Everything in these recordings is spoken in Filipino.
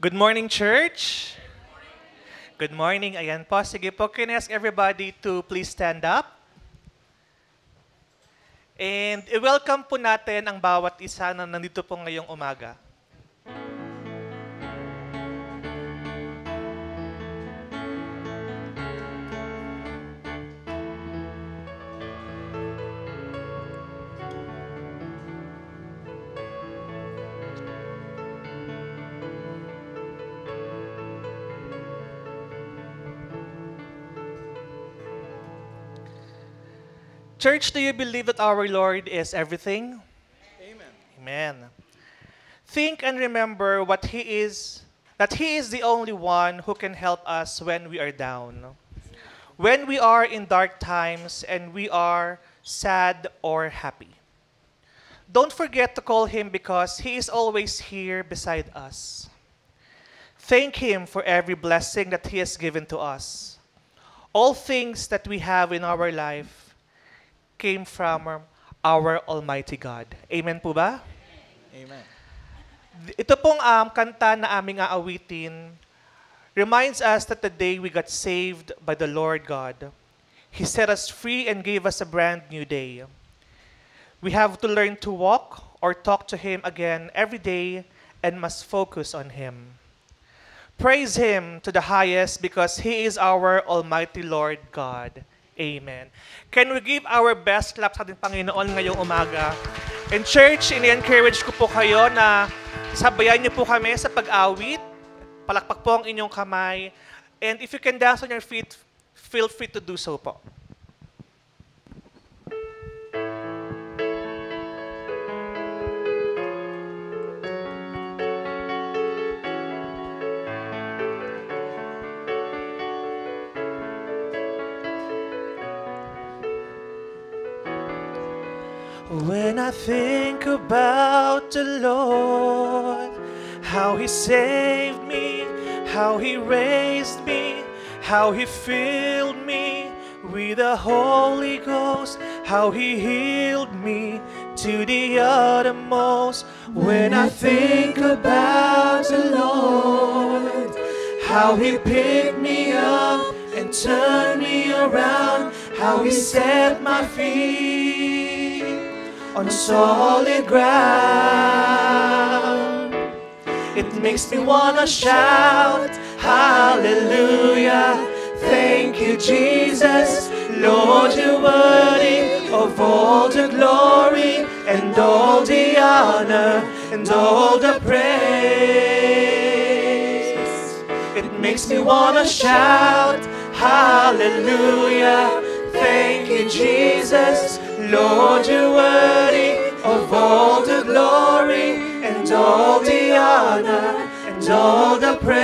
Good morning, church. Good morning. Ayan po. Sige po, can I ask everybody to please stand up? And i-welcome po natin ang bawat isa na nandito po ngayong umaga. Church, do you believe that our Lord is everything? Amen. Amen. Think and remember that He is the only one who can help us when we are down. When we are in dark times and we are sad or happy. Don't forget to call Him because He is always here beside us. Thank Him for every blessing that He has given to us. All things that we have in our life came from our Almighty God. Amen po ba? Amen. Ito pong kanta na aming aawitin reminds us that the day we got saved by the Lord God, He set us free and gave us a brand new day. We have to learn to walk or talk to Him again every day and must focus on Him. Praise Him to the highest because He is our Almighty Lord God. Amen. Can we give our best clap sa ating Panginoon ngayong umaga? And church, ini-encourage ko po kayo na sabayan niyo po kami sa pag-awit. Palakpak po ang inyong kamay. And if you can dance on your feet, feel free to do so po. When I think about the Lord, how He saved me, how He raised me, how He filled me with the Holy Ghost, how He healed me to the uttermost. When I think about the Lord, how He picked me up and turned me around, how He set my feet on solid ground. It makes me wanna shout, hallelujah. Thank you, Jesus. Lord, you're worthy of all the glory and all the honor and all the praise. It makes me wanna shout, hallelujah. Thank you, Jesus. Lord, you're worthy of all the glory and all the honor and all the praise.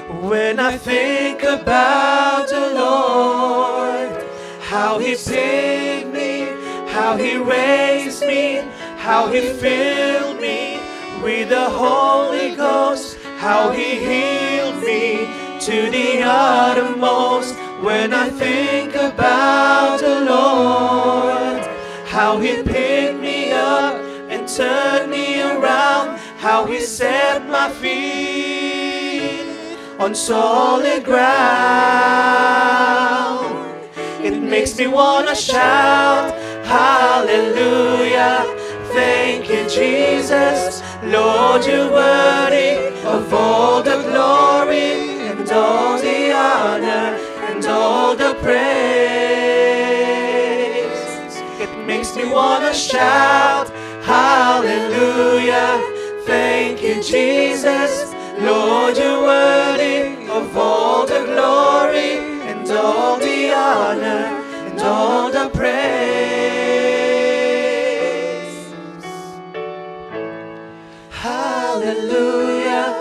When I think about the Lord, how He picked me, how He raised me, how He filled me with the Holy Ghost, how He healed me to the uttermost. When I think about the Lord, how He picked me up and turned me around, how He set my feet on solid ground. It makes me wanna shout, hallelujah. Thank you, Jesus. Lord, you're worthy of all the glory and all the honor and all the praise. It makes me wanna shout, hallelujah. Thank you, Jesus. Lord, you're worthy of all the glory and all the honor and all the praise. Hallelujah.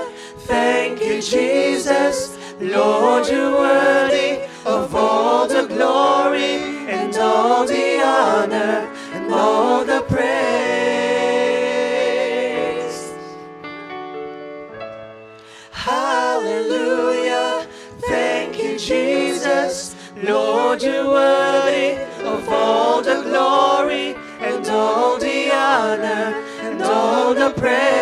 Thank you, Jesus. Lord, you're worthy of all the glory and all the honor and all the praise. Hallelujah. Thank you, Jesus. Lord, you're worthy of all the glory and all the honor and all the praise.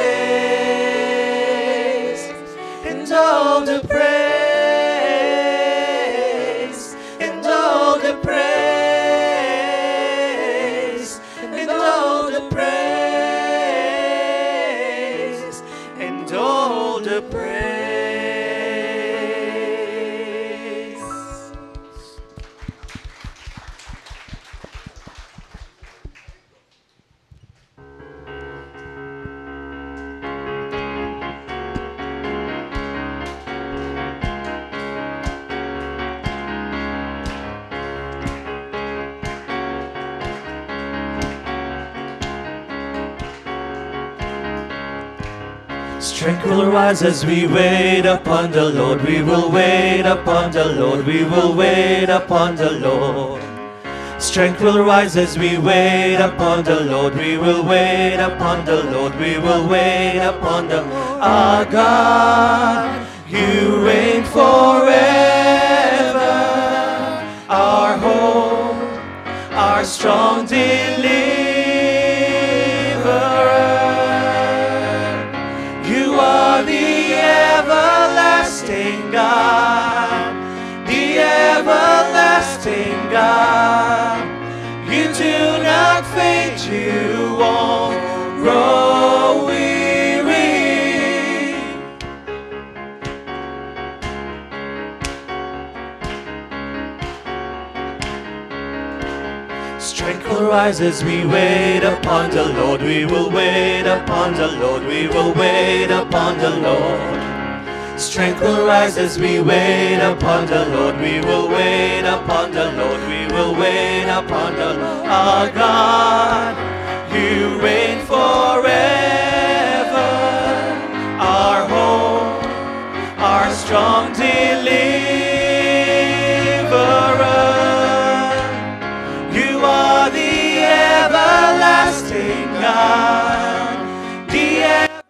Strength will rise as we wait upon the Lord. We will wait upon the Lord. We will wait upon the Lord. Strength will rise as we wait upon the Lord. We will wait upon the Lord. We will wait upon the Lord. Our God, you reign forever. Our hope, our strong deliverer. You are the everlasting God, the everlasting God. You do not faint, you won't grow weary. Strength will rise as we wait upon the Lord. We will wait upon the Lord. We will wait upon the Lord. Strength will rise as we wait upon the Lord. We will wait upon the Lord. We will wait upon the Lord. Our God, you reign forever. Our hope, our strong deliverer. You are the everlasting God, the everlasting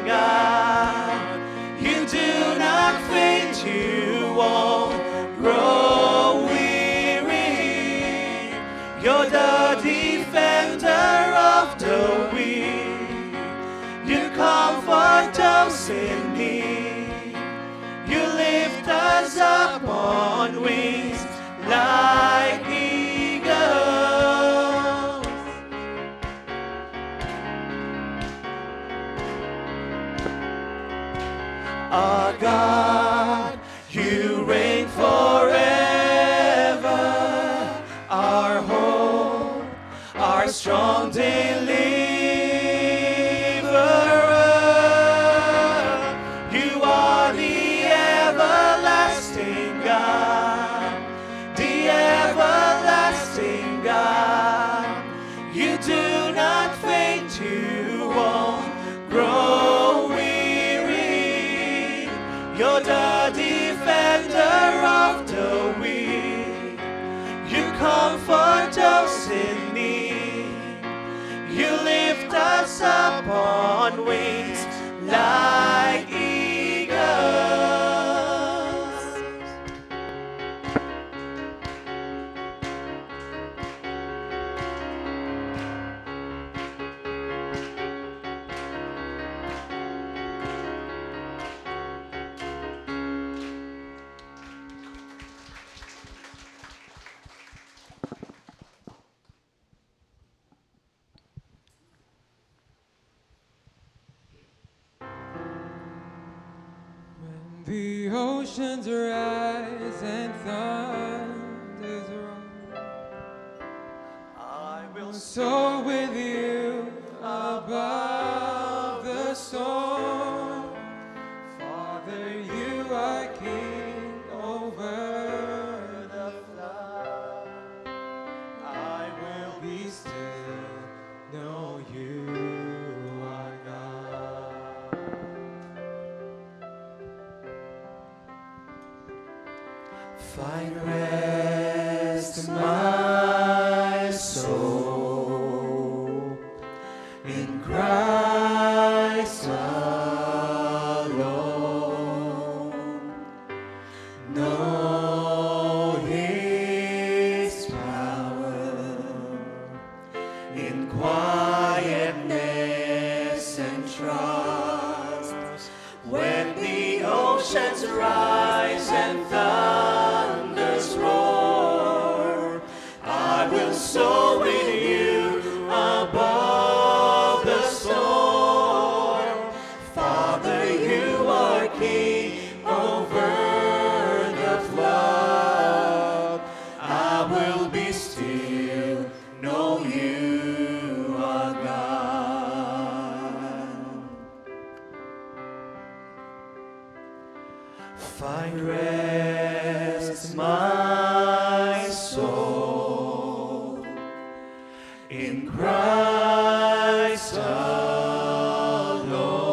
God. You do not faint, you won't grow weary. You're the defender of the weak. You comfort us in need. You lift us up on wings like eagles. Our God, you reign forever. Our hope, our strong deliverer. You are the everlasting God, the everlasting God. You do not faint, you won't grow weary. You're the defender of the weak. You comfort us in need. You lift us up on wings like eagles. The oceans rise and thunders roll. I will Soar with you above the storm. Father, you are king over the flood. I will be still, know you are God. find rest, my soul, in Christ alone. Know His power in quietness and trust. When the oceans rise and thunders roar, I will soar with you above the storm. Father, you are king over the flood. I will be still, know you are God. Find rest, my soul, in Christ alone.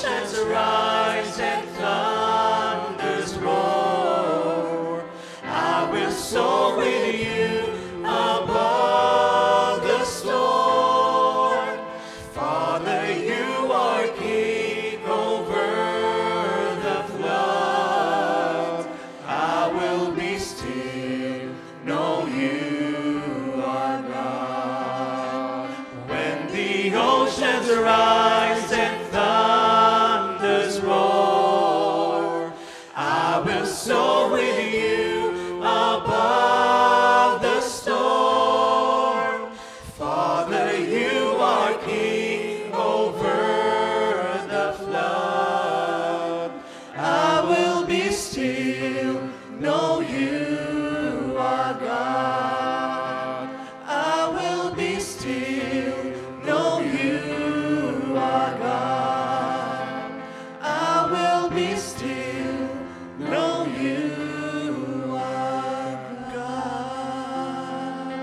oceans rise and thunders roar, I will soar with you above the storm. Father, you are king over the flood. I will be still, know you are God. When the oceans rise and thunders roar, I will soar with you above the storm. Father, you are king over the flood. I will be still, know you are God. I will be still, know you are God. I will be still, know you are God.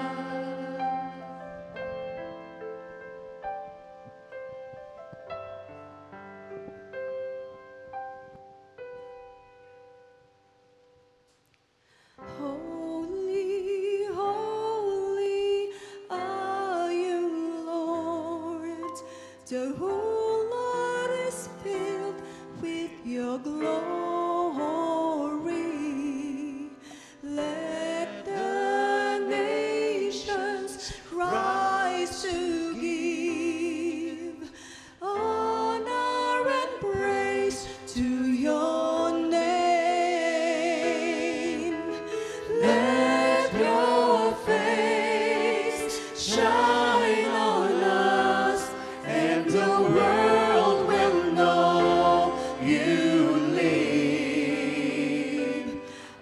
Holy, holy are you, Lord. The whole Lord is filled with your glory. Let the nations rise to give honor and praise to your name. Let your face shine on us, and the world will know you live.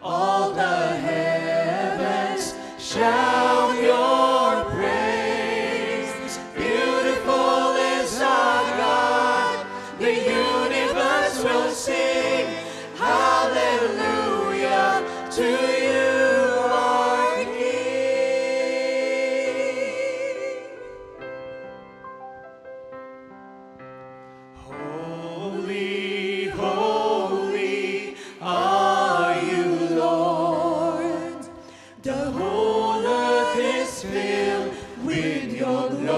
All the heavens shout your praise. Beautiful is our God. The universe will sing hallelujah to you, our King. Holy, holy are you, Lord. The whole earth is filled with your glory.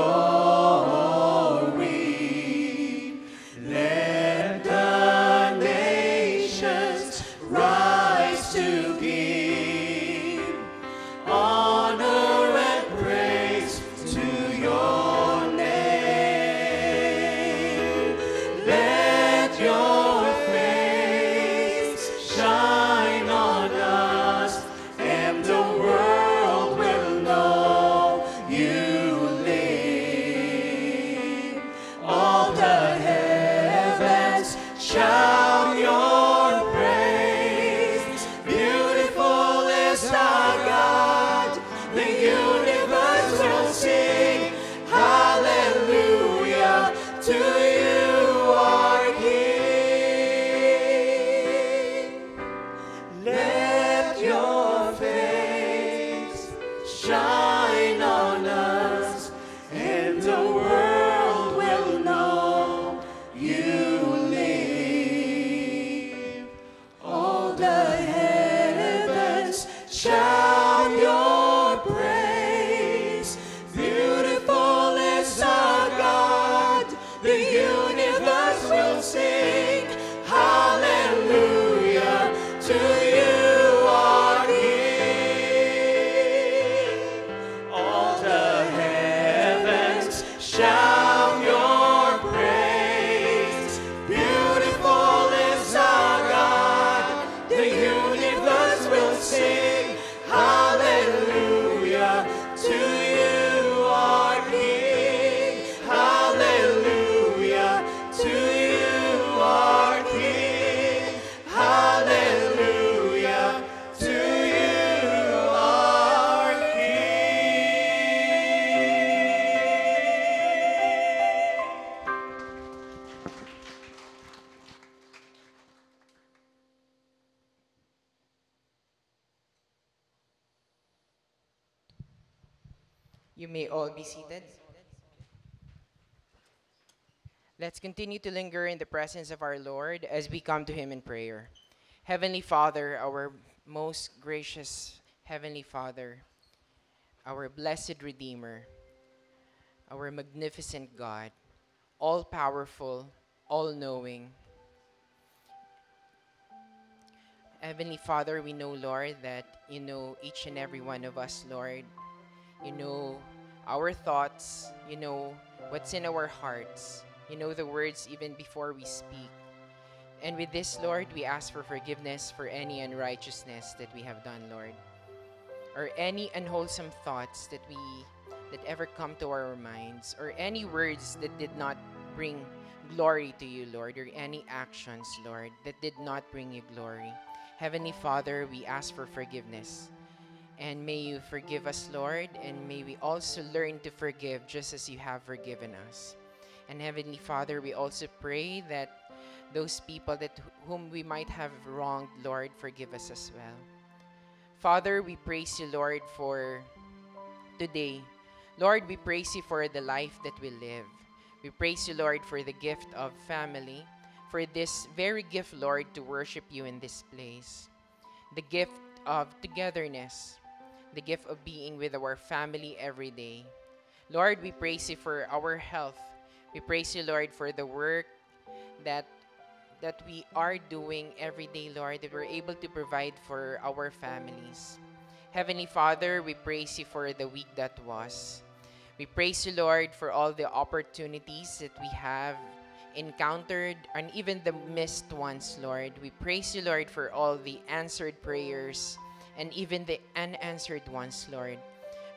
Let the nations rise to give honor and praise to your name. Let your face shine on us, and the world will know you live. All the heavens shout your praise. Beautiful is our God. The universe will sing hallelujah to you, our King. Let your face shine on us, and the world will know you live. All the heavens shout your praise. Beautiful is our God. The universe will sing hallelujah to you, our King. All the heavens shout your praise. Beautiful is our God. The universe will sing hallelujah to you, our King. Hallelujah to you, our King. Hallelujah to you, our King. You may all be seated. Let's continue to linger in the presence of our Lord as we come to Him in prayer. Heavenly Father, our most gracious Heavenly Father, our blessed Redeemer, our magnificent God, all-powerful, all-knowing. Heavenly Father, we know, Lord, that you know each and every one of us, Lord. You know our thoughts. You know what's in our hearts. You know the words even before we speak. And with this, Lord, we ask for forgiveness for any unrighteousness that we have done, Lord, or any unwholesome thoughts that ever come to our minds, or any words that did not bring glory to you, Lord, or any actions, Lord, that did not bring you glory. Heavenly Father, we ask for forgiveness. And may you forgive us, Lord, and may we also learn to forgive just as you have forgiven us. And Heavenly Father, we also pray that those people whom we might have wronged, Lord, forgive us as well. Father, we praise you, Lord, for today. Lord, we praise you for the life that we live. We praise you, Lord, for the gift of family, for this very gift, Lord, to worship you in this place. The gift of togetherness, the gift of being with our family every day. Lord, we praise you for our health. We praise you, Lord, for the work that we are doing every day, Lord, that we're able to provide for our families. Heavenly Father, we praise you for the week that was. We praise you, Lord, for all the opportunities that we have encountered and even the missed ones, Lord. We praise you, Lord, for all the answered prayers and even the unanswered ones, Lord.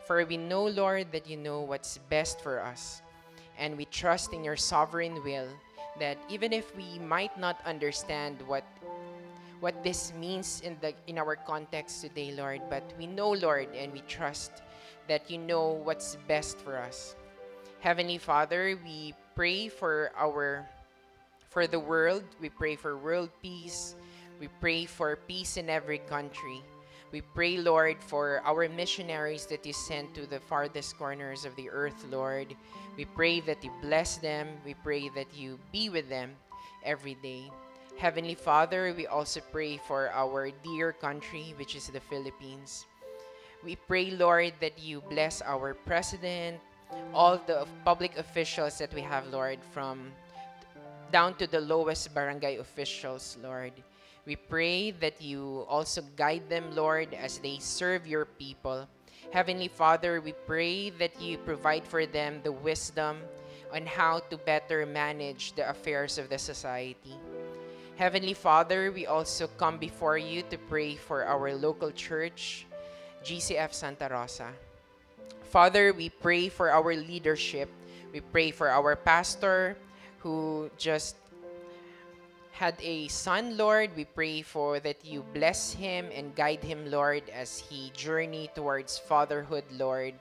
For we know, Lord, that you know what's best for us. And we trust in your sovereign will that even if we might not understand what this means in our context today, Lord, but we know, Lord, and we trust that you know what's best for us. Heavenly Father, we pray for the world. We pray for world peace. We pray for peace in every country. We pray, Lord, for our missionaries that you sent to the farthest corners of the earth, Lord. We pray that you bless them. We pray that you be with them every day. Heavenly Father, we also pray for our dear country, which is the Philippines. We pray, Lord, that you bless our president, all the public officials that we have, Lord, from down to the lowest barangay officials, Lord. We pray that you also guide them, Lord, as they serve your people. Heavenly Father, we pray that you provide for them the wisdom on how to better manage the affairs of the society. Heavenly Father, we also come before you to pray for our local church, GCF Santa Rosa. Father, we pray for our leadership. We pray for our pastor who just had a son, Lord. We pray for that you bless him and guide him, Lord, as he journey towards fatherhood, Lord.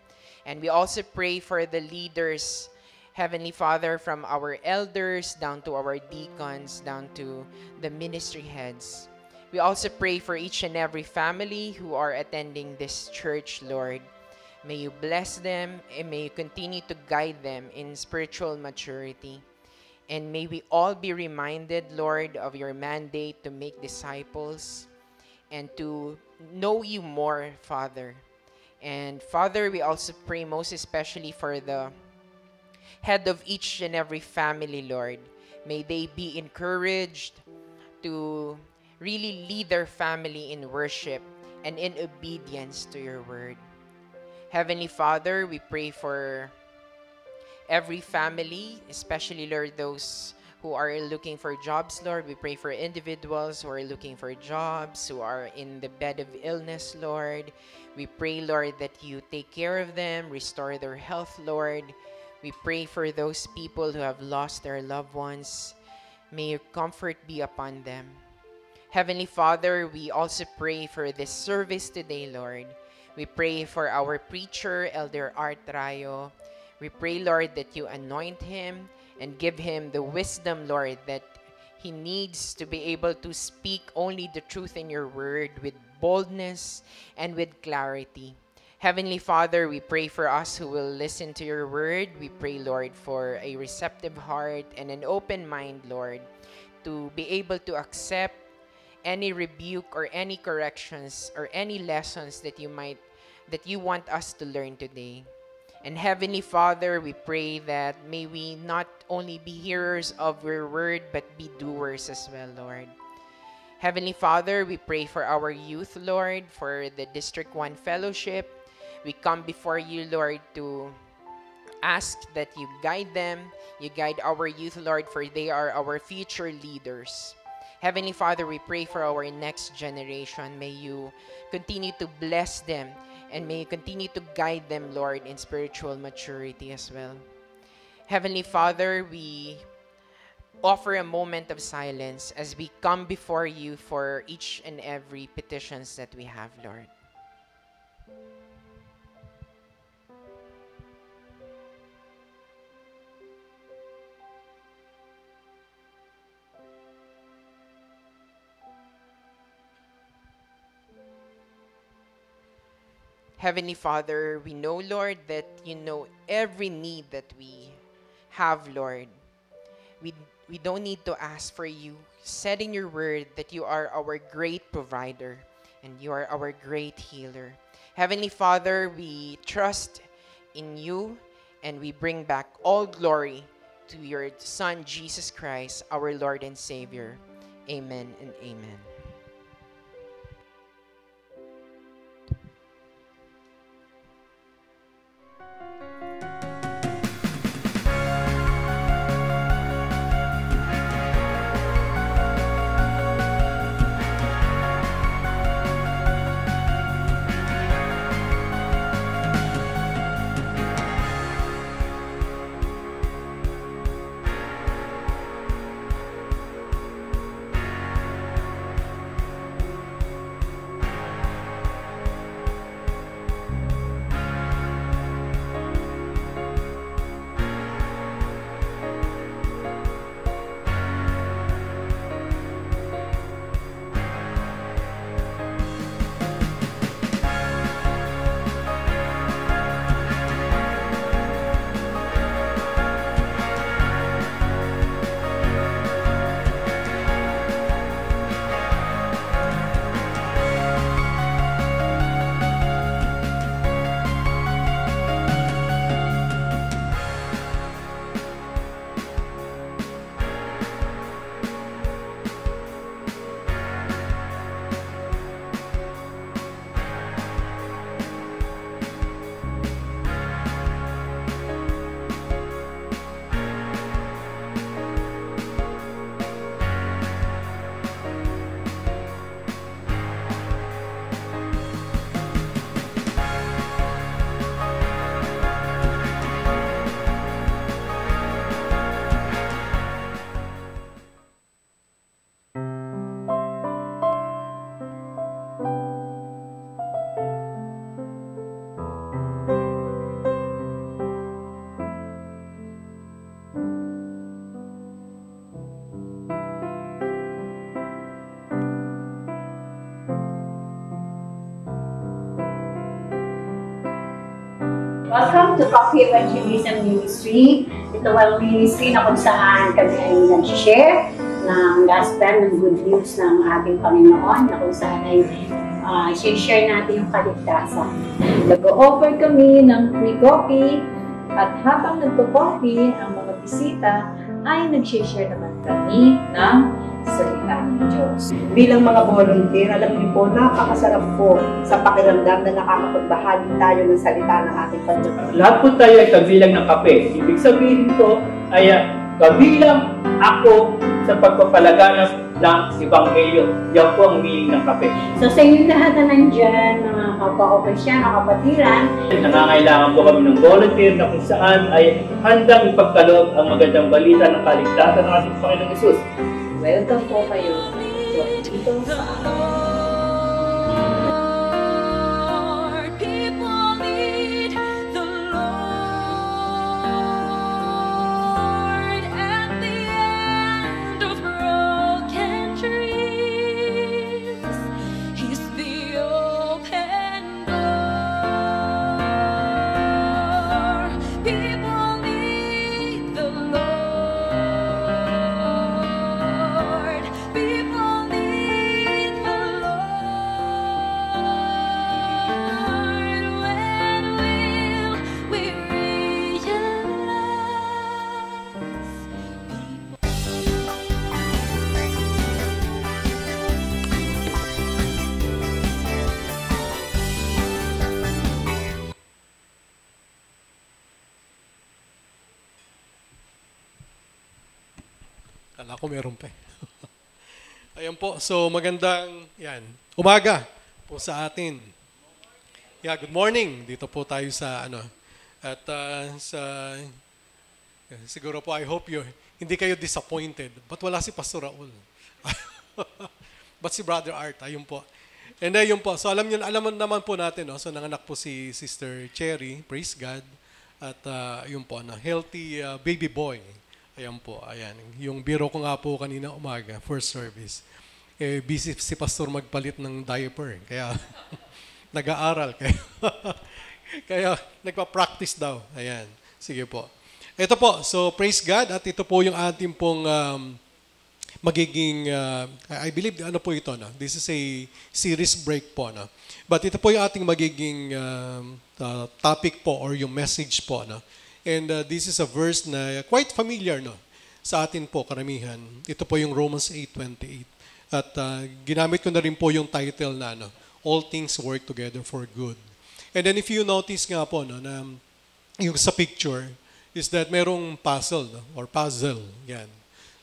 And we also pray for the leaders, Heavenly Father, from our elders down to our deacons, down to the ministry heads. We also pray for each and every family who are attending this church, Lord. May you bless them and may you continue to guide them in spiritual maturity. And may we all be reminded, Lord, of your mandate to make disciples and to know you more, Father. And Father, we also pray most especially for the head of each and every family, Lord. May they be encouraged to really lead their family in worship and in obedience to your word. Heavenly Father, we pray for every family, especially, Lord, those who are looking for jobs, Lord. We pray for individuals who are looking for jobs, who are in the bed of illness, Lord. We pray, Lord, that you take care of them, restore their health, Lord. We pray for those people who have lost their loved ones. May your comfort be upon them. Heavenly Father, we also pray for this service today, Lord. We pray for our preacher, Elder Art Rayo. We pray, Lord, that you anoint him and give him the wisdom, Lord, that he needs to be able to speak only the truth in your word with boldness and with clarity. Heavenly Father, we pray for us who will listen to your word. We pray, Lord, for a receptive heart and an open mind, Lord, to be able to accept any rebuke or any corrections or any lessons that you want us to learn today. And Heavenly Father, we pray that may we not only be hearers of your word, but be doers as well, Lord. Heavenly Father, we pray for our youth, Lord, for the District 1 Fellowship. We come before you, Lord, to ask that you guide them, you guide our youth, Lord, for they are our future leaders. Heavenly Father, we pray for our next generation. May you continue to bless them and may you continue to guide them, Lord, in spiritual maturity as well. Heavenly Father, we offer a moment of silence as we come before you for each and every petitions that we have, Lord. Heavenly Father, we know, Lord, that you know every need that we have, Lord. We don't need to ask for you. Said in your word that you are our great provider and you are our great healer. Heavenly Father, we trust in you and we bring back all glory to your Son, Jesus Christ, our Lord and Savior. Amen and amen. Welcome to Coffee Evangelism Ministry. Ito ang ministry na kung saan kami ay nag-share ng gospel, ng good news ng ating Panginoon, na kung saan ay share natin yung kaligtasan. Nag-offer kami ng free coffee at habang nagpo-coffee ang mga bisita ay nag-share naman kami ng salita ng Diyos. Bilang mga volunteer, alam niyo po, napakasarap po sa pakiramdam na nakakapagbahagi tayo ng salita ng ating Panginoon. Lahat po tayo ay kabilang ng kape. Ibig sabihin ko ay kabilang ako sa pagpapalaganap ng Ebanghelyo. Yan po ang meaning ng kape. So sa inyo lahat na nandyan, mga kapwa-opersyan, kapatiran, nangangailangan po kami ng volunteer na kung saan ay handang ipagkaloob ang magandang balita ng kaligtasan ng ating Panginoong Hesus. welcome po kayo dito sa Kala ko meron pa. Ayan po. So magandang umaga po sa atin. Good morning. Dito po tayo sa at siguro po I hope hindi kayo disappointed. But wala si Pastor Raul. But si Brother Art, ayun po. And ayun po. So alam naman po natin, so nanganak po si Sister Cherry, praise God. At yun po, healthy baby boy. Ayan po, ayan. Yung biro ko nga po kanina umaga, first service. Busy si Pastor magpalit ng diaper. Kaya nag-aaral. Kaya nagpa-practice daw. Ayan. Sige po. Ito po, so praise God. At ito po yung ating pong magiging, I believe, po ito, no? This is a series break po, no? But ito po yung ating magiging topic po or yung message po, no? And this is a verse na quite familiar, no? Sa atin po, karamihan. Ito po yung Romans 8:28. At ginamit ko na rin po yung title na, All Things Work Together for Good. And then if you notice nga po, no, na yung sa picture is that merong puzzle, no? Or puzzle. Yan.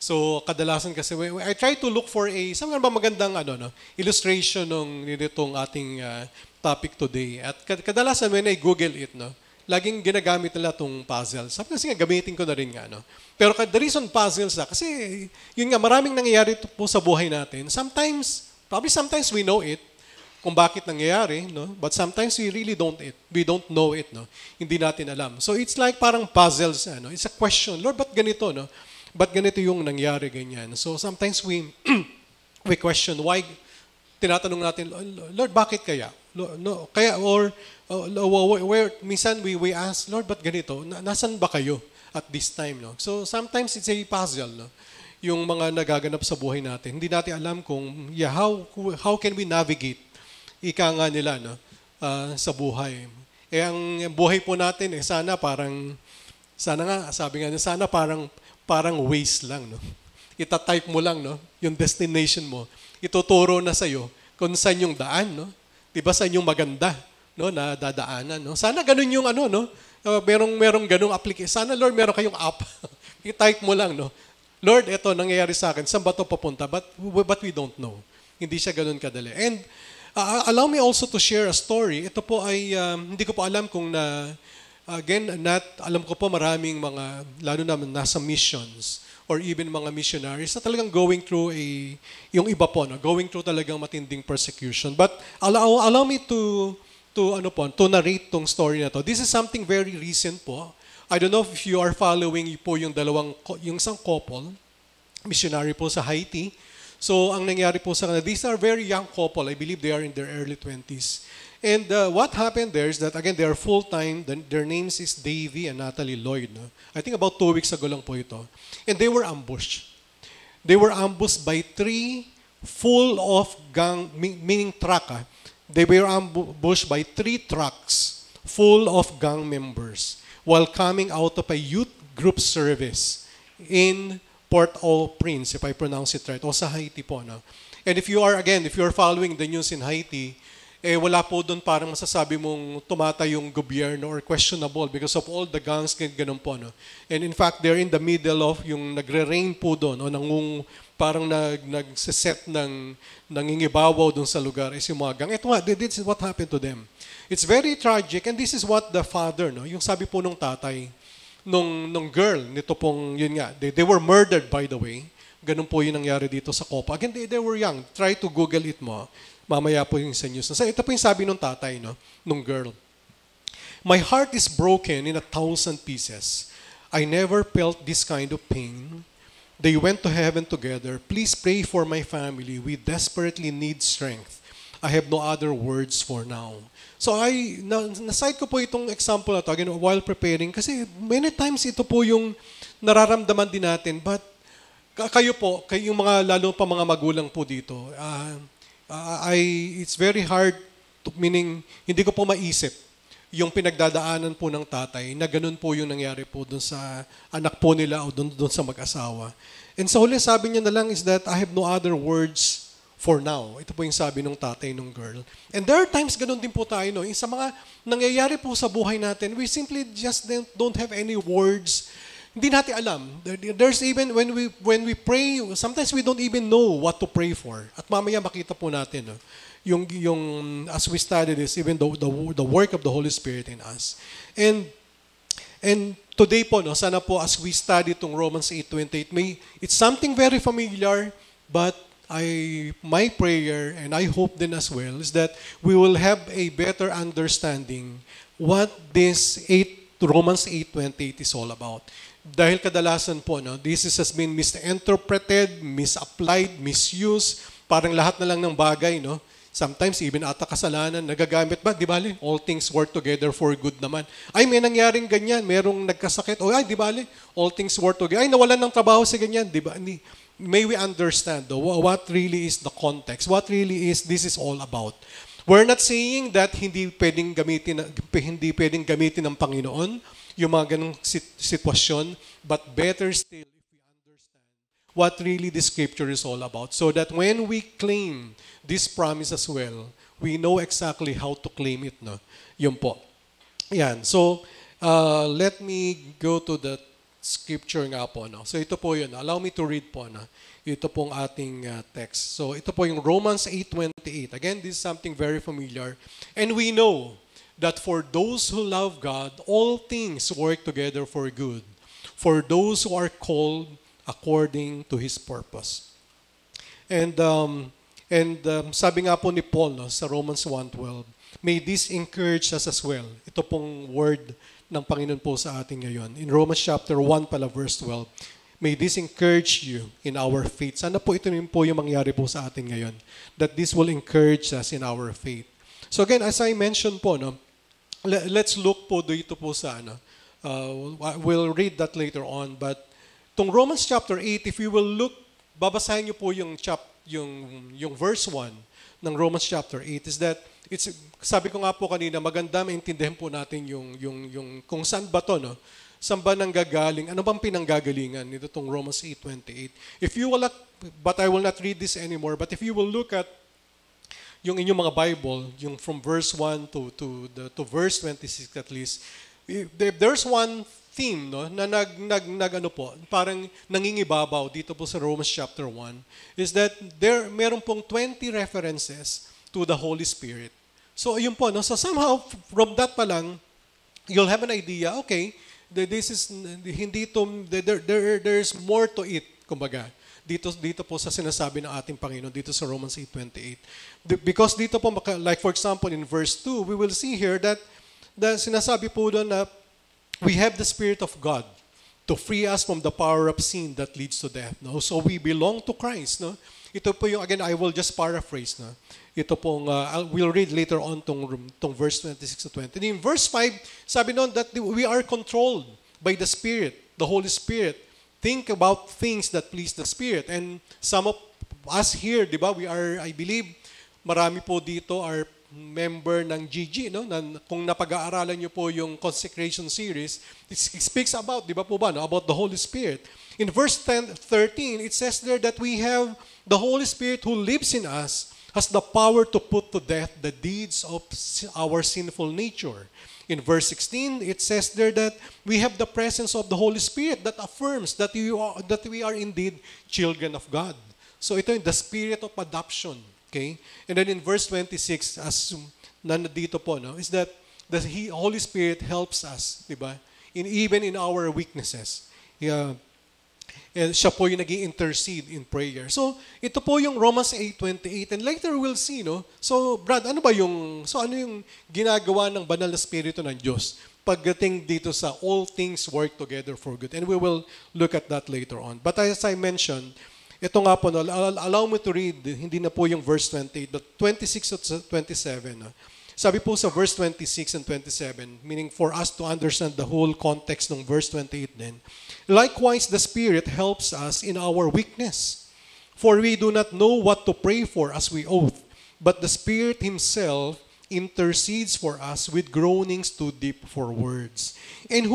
So, kadalasan kasi, I try to look for saan ba magandang illustration ng nitong ating topic today. At kadalasan when I Google it, no, laging ginagamit nila itong puzzle. Sabi kasi nga, gamitin ko na rin nga. No? Pero the reason puzzles kasi yun nga, maraming nangyayari po sa buhay natin. Probably sometimes we know it, kung bakit nangyayari, no? But sometimes we really don't know it, no? Hindi natin alam. So it's like parang puzzles, it's a question. Lord, ba't ganito, no? Ba't ganito yung nangyari, ganyan? So sometimes we question why, tinatanong natin, Lord, bakit kaya? No, kaya, or where minsan we ask, Lord, ba't ganito? Nasaan ba kayo at this time, no? So sometimes it's a puzzle, no? Yung mga nagaganap sa buhay natin. Hindi natin alam kung how can we navigate ika nga nila, no? Sa buhay. Ang buhay po natin sana parang waste lang, no? Ita-type mo lang, no? Yung destination mo. Ituturo na sa'yo kung saan yung daan, no? Diba saan yung maganda, no? Na dadaanan, no? Sana ganun yung no? Merong ganung application. Sana, Lord, meron kayong app. I-type mo lang, no? Lord, eto nangyayari sa akin. Saan ba ito papunta? But we don't know. Hindi siya ganun kadali. And allow me also to share a story. Ito po ay, hindi ko po alam kung alam ko po maraming mga, lalo na nasa missions, or even mga missionaries na talagang going through yung iba po, no? Going through talagang matinding persecution. But allow me to narrate tong story na to. This is something very recent po. I don't know if you are following po yung isang couple, missionary po sa Haiti. So, ang nangyari po sa kanila, these are very young couple. I believe they are in their early 20s. And what happened there is that, again, they are full-time. Their names is Davy and Natalie Lloyd. No? I think about 2 weeks ago lang po ito. And they were ambushed. They were ambushed by 3 full of gang, meaning truck. They were ambushed by 3 trucks full of gang members while coming out of a youth group service in Port-au-Prince, if I pronounce it right, o sa Haiti po. No? And if you are following the news in Haiti, wala po doon parang masasabi mong tumatay yung gobyerno or questionable because of all the gangs, ganun po. No? And in fact, they're in the middle of yung nagre-rain po doon, o parang nagsiset ng nangingibabaw doon sa lugar is yung mga gang. This is what happened to them. It's very tragic, and this is what the father, no? Yung sabi po nung tatay, nung girl, nito pong, yun nga, they were murdered, by the way. Ganun po yung nangyari dito sa Copa. Again, they were young. Try to Google it mo. Mamaya po yung sa news. So, ito po yung sabi nung tatay, no? Nung girl. My heart is broken in 1,000 pieces. I never felt this kind of pain. They went to heaven together. Please pray for my family. We desperately need strength. I have no other words for now. So naside ko po itong example na to, again, while preparing, kasi many times ito po yung nararamdaman din natin. But kayo po, yung mga, lalo pa mga magulang po dito, it's very hard, meaning hindi ko po maisip yung pinagdadaanan po ng tatay na ganun po yung nangyari po dun sa anak po nila o dun sa mag-asawa. And sa huli, sabi niya na lang is that I have no other words for now. Ito po yung sabi ng tatay ng girl. And there are times ganun din po tayo, no? Yung sa mga nangyayari po sa buhay natin, we simply just don't have any words hindi natin alam. There's even when we pray, sometimes we don't even know what to pray for. At mamaya makita po natin, no? Yung as we study this, even the work of the Holy Spirit in us. And today po, no, sana po as we study itong Romans 8:28, it's something very familiar, but my prayer, and I hope then as well, is that we will have a better understanding what this Romans 8:28 is all about. Dahil kadalasan po, no, this has been misinterpreted, misapplied, misused, parang lahat na lang ng bagay, no? Sometimes even ata kasalanan, nagagamit ba? Di bali, all things work together for good naman. Ay, may nangyaring ganyan, merong nagkasakit. O ay, di bali, all things work together. Ay, nawalan ng trabaho si ganyan. Di ba? May we understand though, what really is the context? What really is this is all about? We're not saying that hindi pwedeng gamitin ng Panginoon yung mga ganong sitwasyon, but better still if we understand what really the Scripture is all about, so that when we claim this promise as well, we know exactly how to claim it, no? Yun po. Yan. So, let me go to the Scripture nga po, no? So, ito po yun. Allow me to read po, no? Ito pong ating text. So, ito po yung Romans 8:28. Again, this is something very familiar. And we know that for those who love God, all things work together for good, for those who are called according to His purpose. And sabi nga po ni Paul, no, sa Romans 1:12, may this encourage us as well. Ito pong word ng Panginoon po sa atin ngayon. In Romans chapter 1 pala, verse 12, may this encourage you in our faith. Sana po ito rin po yung mangyari po sa atin ngayon, that this will encourage us in our faith. So again, as I mentioned po, no, let's look po dito po sa we'll read that later on, but itong Romans chapter 8, if you will look, babasahin niyo po yung verse 1 ng Romans chapter 8, is that sabi ko nga po kanina, maganda maintindihan po natin yung kung saan ba to, no? Saan ba nanggagaling? Ano bang pinanggagalingan nito tong Romans 8:28? If you will, but I will not read this anymore, but if you will look at yung inyong mga Bible, yung from verse 1 to verse 26 at least, there's one theme, no, na parang nangingibabaw dito po sa Romans chapter 1, is that meron pong 20 references to the Holy Spirit. So yun po, no, so somehow from that pa lang, you'll have an idea, okay, this is hindi to, there's more to it, kumbaga. Dito po sa sinasabi ng ating Panginoon dito sa Romans 8:28. Because dito po, like for example in verse 2, we will see here that sinasabi po doon na we have the Spirit of God to free us from the power of sin that leads to death. No? So we belong to Christ. No? Ito po yung, again, I will just paraphrase. No? Ito pong, we'll read later on tong verse 26 to 20. And in verse 5, sabi noon that we are controlled by the Spirit, the Holy Spirit. Think about things that please the Spirit. And some of us here, di ba, we are, I believe, marami po dito are member ng GG, no? Kung napag-aaralan niyo po yung consecration series, it speaks about, di ba po ba, no? About the Holy Spirit. In verse 13, it says there that we have the Holy Spirit who lives in us, has the power to put to death the deeds of our sinful nature. In verse 16, it says there that we have the presence of the Holy Spirit that affirms that we are indeed children of God. So ito yung the spirit of adoption. Okay? And then in verse 26, as nandito po, no, is that the Holy Spirit helps us, di ba? Even in our weaknesses. And siya po yung nag-i-intercede in prayer. So, ito po yung Romans 8:28. And later we'll see, no? So, Brad, ano yung ginagawa ng banal na Espiritu ng Diyos pagdating dito sa all things work together for good? And we will look at that later on. But as I mentioned, ito nga po, no, allow me to read, hindi na po yung verse 28, but 26 to 27. No? Sabi po sa verse 26 and 27, meaning for us to understand the whole context ng verse 28 then, likewise the Spirit helps us in our weakness. For we do not know what to pray for as we ought, but the Spirit Himself intercedes for us with groanings too deep for words. And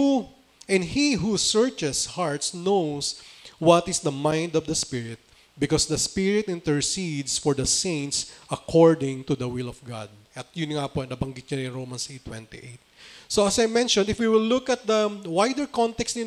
He who searches hearts knows what is the mind of the Spirit, because the Spirit intercedes for the saints according to the will of God. At yun nga po, nabanggit niya in Romans 8:28. So as I mentioned, if we will look at the wider context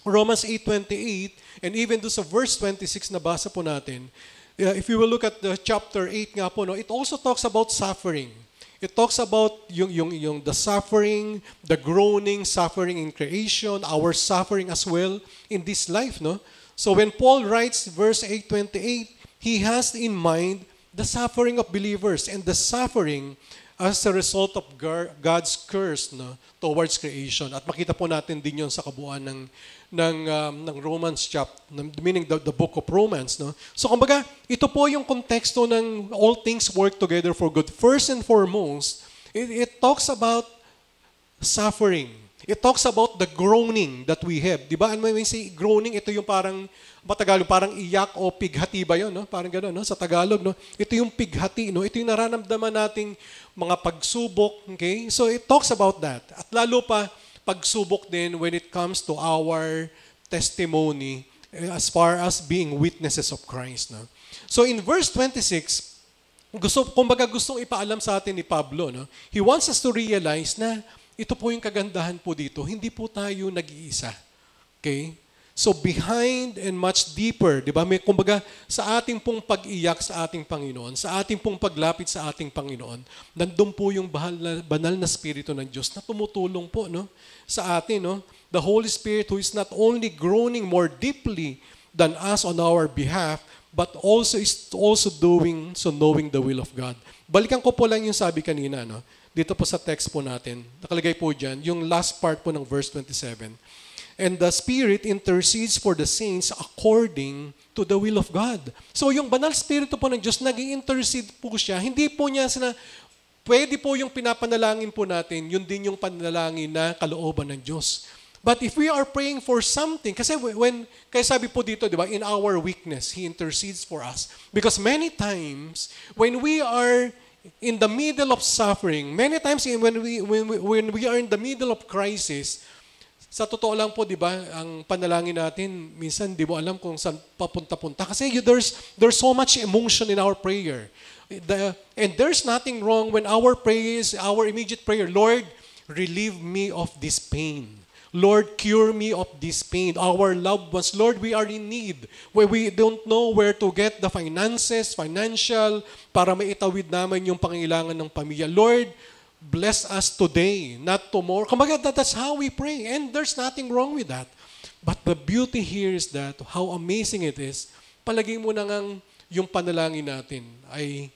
Romans 8:28, and even do sa verse 26 na basa po natin, if you will look at the chapter 8 nga po, no, it also talks about suffering. It talks about yung the suffering, the groaning, suffering in creation, our suffering as well in this life, no? So when Paul writes verse 8:28, he has in mind the suffering of believers and the suffering as a result of God's curse, no, towards creation. At makita po natin din yon sa kabuuan ng Romans chapter, meaning the book of Romans, no. So kumbaga, ito po yung konteksto ng all things work together for good. First and foremost, it talks about suffering. It talks about the groaning that we have. Di ba? And when we say groaning, ito yung parang Tagalog, parang iyak o pighati ba yun, no? Parang gano'n, no? Sa Tagalog, no? Ito yung pighati, no? Ito yung nararamdaman nating mga pagsubok, okay? So it talks about that. At lalo pa, pagsubok din when it comes to our testimony as far as being witnesses of Christ, no? So in verse 26, kumbaga gustong ipaalam sa atin ni Pablo, no? He wants us to realize na ito po yung kagandahan po dito, hindi po tayo nag-iisa. Okay? So behind and much deeper, di ba? May kumbaga sa ating pong pag-iyak sa ating Panginoon, sa ating pong paglapit sa ating Panginoon, nandun po yung banal na Espiritu ng Diyos na tumutulong po, no, sa atin, no? The Holy Spirit who is not only groaning more deeply than us on our behalf, but also is also doing so knowing the will of God. Balikan ko po lang yung sabi kanina, no? Dito po sa text po natin, nakalagay po dyan, yung last part po ng verse 27. And the Spirit intercedes for the saints according to the will of God. So yung banal Spirito po ng Diyos, nag-i-intercede po siya. Hindi po niya pwede po yung pinapanalangin po natin, yun din yung panalangin na kalooban ng Diyos. But if we are praying for something, kasi kaya sabi po dito, di ba, in our weakness, He intercedes for us. Because many times, when we are in the middle of suffering, many times when we are in the middle of crisis, sa totoo lang po, di ba, ang panalangin natin, minsan di mo alam kung saan papunta-punta. Kasi there's so much emotion in our prayer. And there's nothing wrong when our prayer is our immediate prayer, Lord, relieve me of this pain. Lord, cure me of this pain. Our loved ones, Lord, we are in need. Where we don't know where to get the finances, financial, para maitawid naman yung pangailangan ng pamilya. Lord, bless us today, not tomorrow. Kumbaga, that's how we pray. And there's nothing wrong with that. But the beauty here is that how amazing it is, palagay mo na ngang yung panalangin natin ay,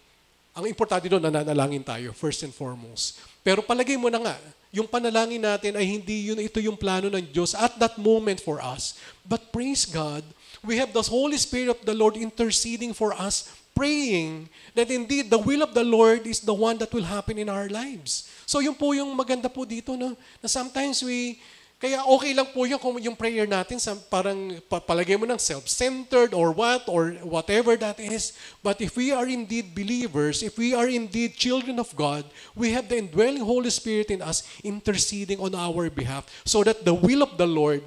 ang importante doon, nananalangin tayo, first and foremost. Pero palagay mo na nga, yung panalangin natin ay hindi ito yung plano ng Diyos at that moment for us. But praise God, we have the Holy Spirit of the Lord interceding for us, praying that indeed the will of the Lord is the one that will happen in our lives. So yun po yung maganda po dito, no? Na sometimes kaya okay lang po yun kung yung prayer natin parang palagay mo ng self-centered or whatever that is. But if we are indeed believers, if we are indeed children of God, we have the indwelling Holy Spirit in us interceding on our behalf so that the will of the Lord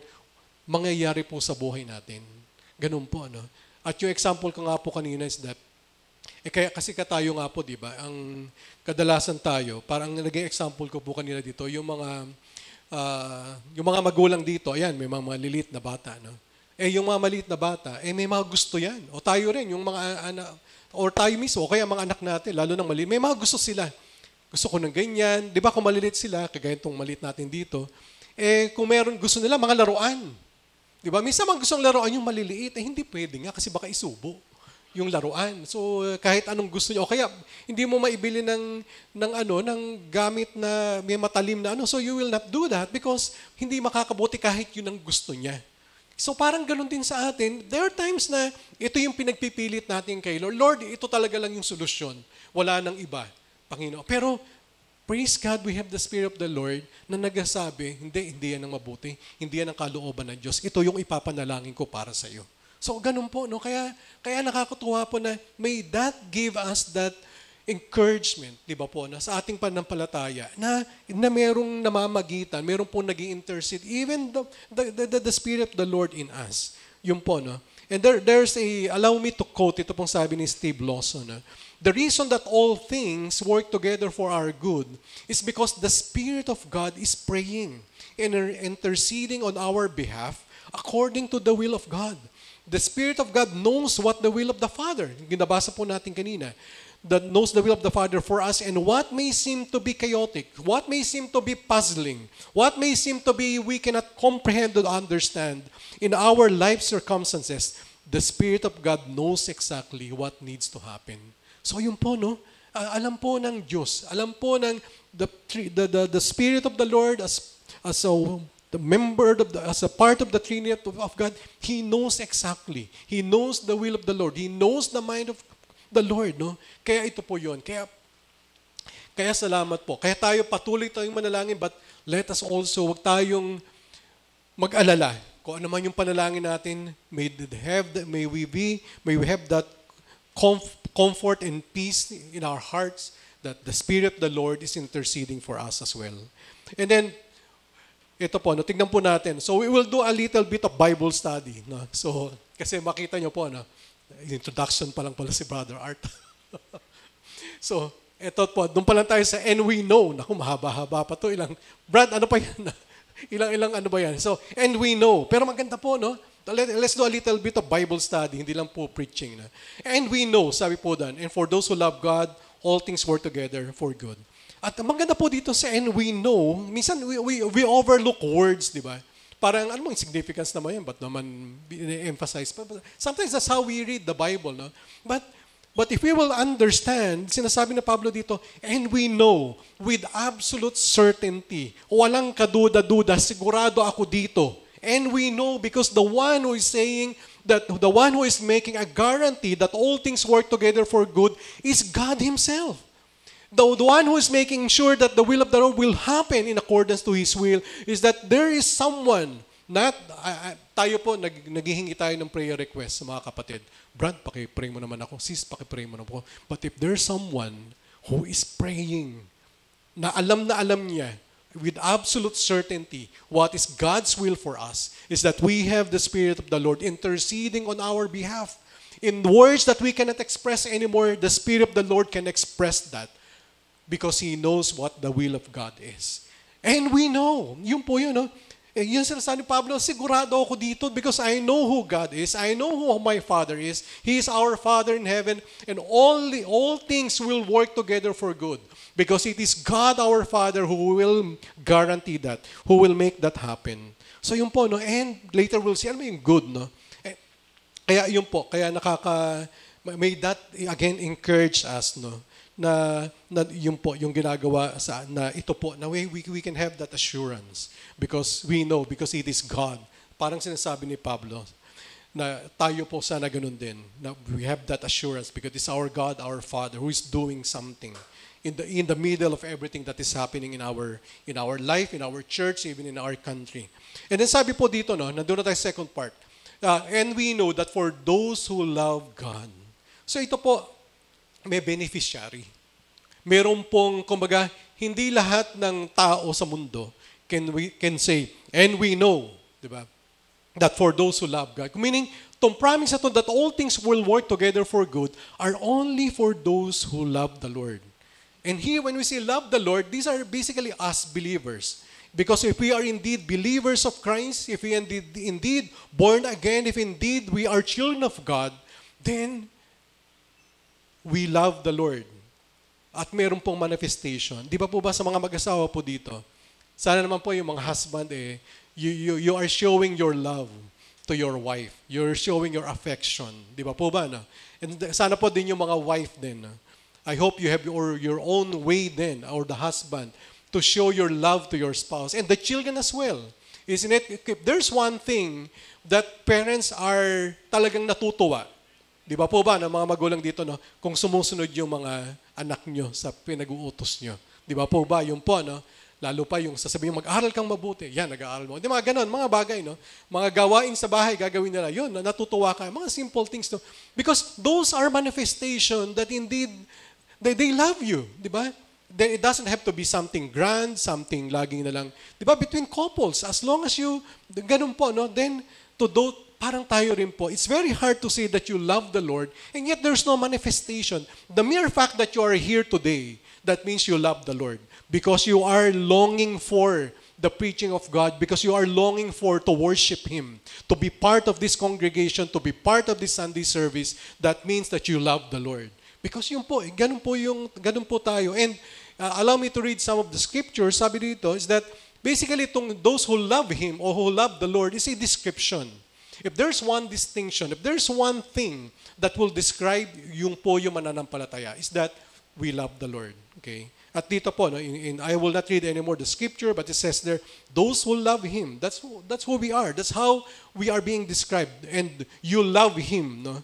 mangyayari po sa buhay natin. Ganun po, no? At yung example ko nga po kanina is that kaya kasi tayo nga po, di ba, ang kadalasan tayo, parang naging example ko po kanina dito, yung mga magulang dito, ayan, may mga malilit na bata, no? Yung mga maliit na bata, may mga gusto yan. O tayo rin, yung mga anak, or tayo mismo, o kaya mga anak natin, lalo ng maliit, may mga gusto sila. Gusto ko ng ganyan, di ba kung malilit sila, kagaya itong maliit natin dito, kung meron gusto nila, mga laruan. Di ba? Minsan mga gustong laruan yung maliliit, hindi pwede nga kasi baka isubo yung laruan. So kahit anong gusto niyo o kaya hindi mo maibili ng gamit na may matalim na so you will not do that because hindi makakabuti kahit yun ang gusto niya. So parang ganoon din sa atin. There are times na ito yung pinagpipilit natin kay Lord. Lord, ito talaga lang yung solusyon. Wala nang iba, Panginoon. Pero praise God, we have the Spirit of the Lord na nagsasabi, hindi yan ang mabuti, hindi yan ang kalooban ng Diyos. Ito yung ipapanalangin ko para sa iyo. So, ganun po, no? Kaya nakakatuwa po na may that give us that encouragement, di ba po, na sa ating pananampalataya, na merong namamagitan, merong po nag-i-intercede, even the Spirit of the Lord in us. Yun po, no? And allow me to quote, ito pong sabi ni Steve Lawson, no? The reason that all things work together for our good is because the Spirit of God is praying and interceding on our behalf according to the will of God. The Spirit of God knows what the will of the Father. Ginabasa po natin kanina. That knows the will of the Father for us, and what may seem to be chaotic, what may seem to be puzzling, what may seem to be we cannot comprehend or understand in our life circumstances, the Spirit of God knows exactly what needs to happen. So yun po, no? Alam po ng Diyos, alam po ng the Spirit of the Lord as the member of as a part of the Trinity of God, He knows exactly. He knows the will of the Lord. He knows the mind of the Lord, no? Kaya ito po yun. Kaya salamat po. Kaya tayo patuloy tayong manalangin, but let us also, wag tayong mag-alala. Kung ano man yung panalangin natin, may we have that comfort and peace in our hearts that the Spirit of the Lord is interceding for us as well. And then, ito po, no, tignan po natin. So we will do a little bit of Bible study. No? So, kasi makita nyo po, no? Introduction pa lang pala si Brother Art. So, ito po, doon pa lang tayo sa and we know. Naku, mahaba-haba pa to. Brad, ano pa yan? ilang ano ba yan? So, and we know. Pero maganda po, no? Let's do a little bit of Bible study. Hindi lang po preaching. Na. And we know, sabi po doon, and for those who love God, all things work together for good. At maganda po dito sa and we know, minsan we overlook words, di ba? Parang, ano mong significance naman yan? Ba't naman emphasize pa? Sometimes that's how we read the Bible, no? But if we will understand, sinasabi na Pablo dito, and we know with absolute certainty, walang kaduda-duda, sigurado ako dito. And we know because the one who is saying that, the one who is making a guarantee that all things work together for good is God Himself. The one who is making sure that the will of the Lord will happen in accordance to His will is that there is someone, tayo po, naghihingi tayo ng prayer request sa mga kapatid. Brad, paki-pray mo naman ako. Sis, paki-pray mo naman ako. But if there's someone who is praying, na alam niya, with absolute certainty, what is God's will for us is that we have the Spirit of the Lord interceding on our behalf. In words that we cannot express anymore, the Spirit of the Lord can express that. Because He knows what the will of God is. And we know. Yun po yun, no? Yun sinasabi ni Pablo, sigurado ako dito because I know who God is. I know who my Father is. He is our Father in heaven. And all things will work together for good. Because it is God our Father who will guarantee that. Who will make that happen. So yun po, no? And later we'll see, ano yung good, no? Kaya yun po, kaya may that again encourage us, no? Na yun po, yung ginagawa na ito po, na we can have that assurance because we know, because it is God. Parang sinasabi ni Pablo, na tayo po sana ganun din, na we have that assurance because it's our God, our Father, who is doing something in the middle of everything that is happening in our life, in our church, even in our country. And then sabi po dito, no, nandun na tayo sa second part, and we know that for those who love God. So ito po, may beneficiary. Meron pong, kumbaga, hindi lahat ng tao sa mundo can say, and we know, di ba, that for those who love God. Meaning, itong promise na to that all things will work together for good are only for those who love the Lord. And here, when we say love the Lord, these are basically us believers. Because if we are indeed believers of Christ, if we are indeed born again, if indeed we are children of God, then we love the Lord. At meron pong manifestation. Di ba po ba sa mga mag-asawa po dito? Sana naman po yung mga husband, you are showing your love to your wife. You're showing your affection. Di ba po ba? No? And sana po din yung mga wife din. No? I hope you have your own way then, or the husband, to show your love to your spouse. And the children as well. Isn't it? If there's one thing that parents are talagang natutuwa, di ba po ba, ng mga magulang dito, no? Kung sumusunod yung mga anak nyo sa pinag-uutos nyo. Di ba po ba, yung po, no? Lalo pa yung sasabihin, mag-aral kang mabuti. Yan, nag-aaral mo. Di mga ganon, mga bagay, no? Mga gawain sa bahay, gagawin nila. Yun, natutuwa ka. Mga simple things, no? Because those are manifestation that indeed, they love you. Di ba? It doesn't have to be something grand, something laging na lang. Di ba? Between couples, as long as you, ganun po, no? Then, to do, parang tayo rin po, it's very hard to say that you love the Lord and yet there's no manifestation. The mere fact that you are here today, that means you love the Lord because you are longing for the preaching of God because you are longing to worship Him, to be part of this congregation, to be part of this Sunday service, that means that you love the Lord. Because yun po, ganun po tayo. And allow me to read some of the scriptures. Sabi dito is that basically those who love Him or who love the Lord is a description. If there's one distinction, if there's one thing that will describe yung mananampalataya, is that we love the Lord. Okay? At dito po, no, I will not read anymore the scripture, but it says there, those who love Him, that's who we are. That's how we are being described. And you love Him. No?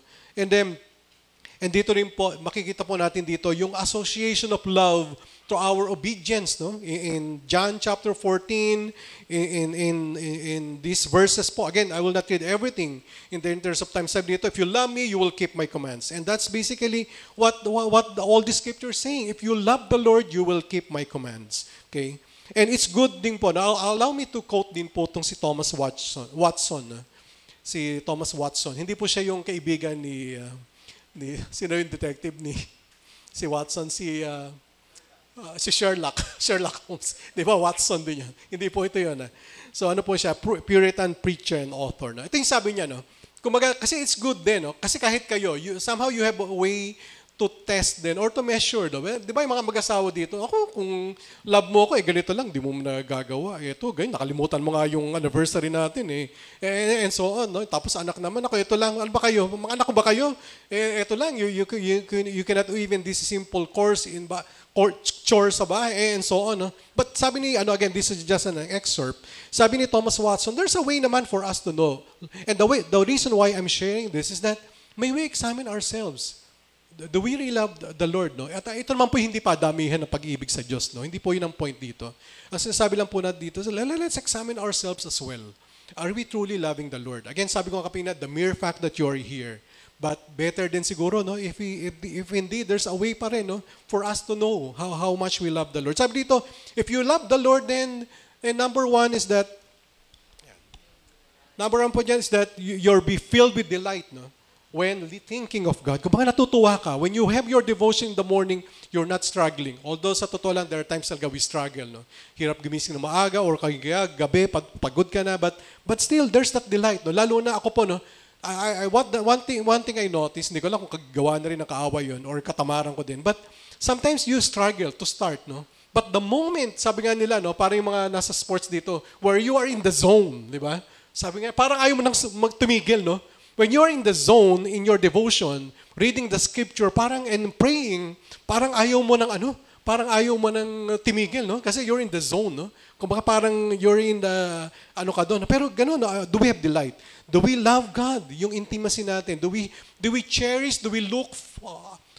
And dito rin po, makikita po natin dito, yung association of love to our obedience. No? In John chapter 14, in these verses po, again, I will not read everything in the interest of time. Sabi dito, if you love me, you will keep my commands. And that's basically what all the scriptures saying. If you love the Lord, you will keep my commands. Okay? And it's good din po. Now, allow me to quote din po itong si Thomas Watson. Si Thomas Watson. Hindi po siya yung kaibigan ni sino yung detective si Watson, si Sherlock Holmes. Di ba? Watson din yan. Hindi po ito yun. So ano po siya? Puritan preacher and author. No? Ito yung sabi niya, no? Kumaga, kasi it's good din, no? Kasi kahit kayo, somehow you have a way to test din or to measure. No? Di ba yung mga mag-asawa dito? Ako, kung love mo ako, ganito lang, di mo nagagawa. Ito, ganyan, nakalimutan mo nga yung anniversary natin. And so on. No? Tapos anak naman ako, ito lang, ano ba kayo? Mga anak ko ba kayo? Ito lang, you cannot even this simple course chores sa bahay, and so on. No? But sabi ni, again, this is just an excerpt. Sabi ni Thomas Watson, there's a way naman for us to know. And the reason why I'm sharing this is that may we examine ourselves. Do we really love the Lord? No? At ito naman po hindi pa damihan ng pag-ibig sa Diyos. No? Hindi po yun ang point dito. Ang sinasabi lang po natin dito, let's examine ourselves as well. Are we truly loving the Lord? Again, sabi ko kapina, the mere fact that you're here. But better din siguro, no, if indeed there's a way pa rin, no, for us to know how much we love the Lord. Sabi dito, if you love the Lord, then number one is that you'll be filled with delight, no, when thinking of God. Kung baka natutuwa ka, when you have your devotion in the morning, you're not struggling. Although sa totoo lang, there are times talaga we struggle, no. Hirap gumising na maaga or kaya gabi, pagod ka na, but still there's that delight, no. Lalo na ako po, no. One thing I noticed, hindi ko lang kung kagawa na rin ng kaaway yun or katamaran ko din, but sometimes you struggle to start, no? But the moment, sabi nga nila, no, parang yung mga nasa sports dito, where you are in the zone, di ba? Sabi nga, parang ayaw mo nang magtumigil, no? When you are in the zone, in your devotion, reading the scripture, and praying, parang ayaw mo nang timigil, no? Kasi you're in the zone, no? Kung baka parang you're in the, ka doon. Pero ganun, do we have delight? Do we love God? Yung intimacy natin. Do we cherish, do we look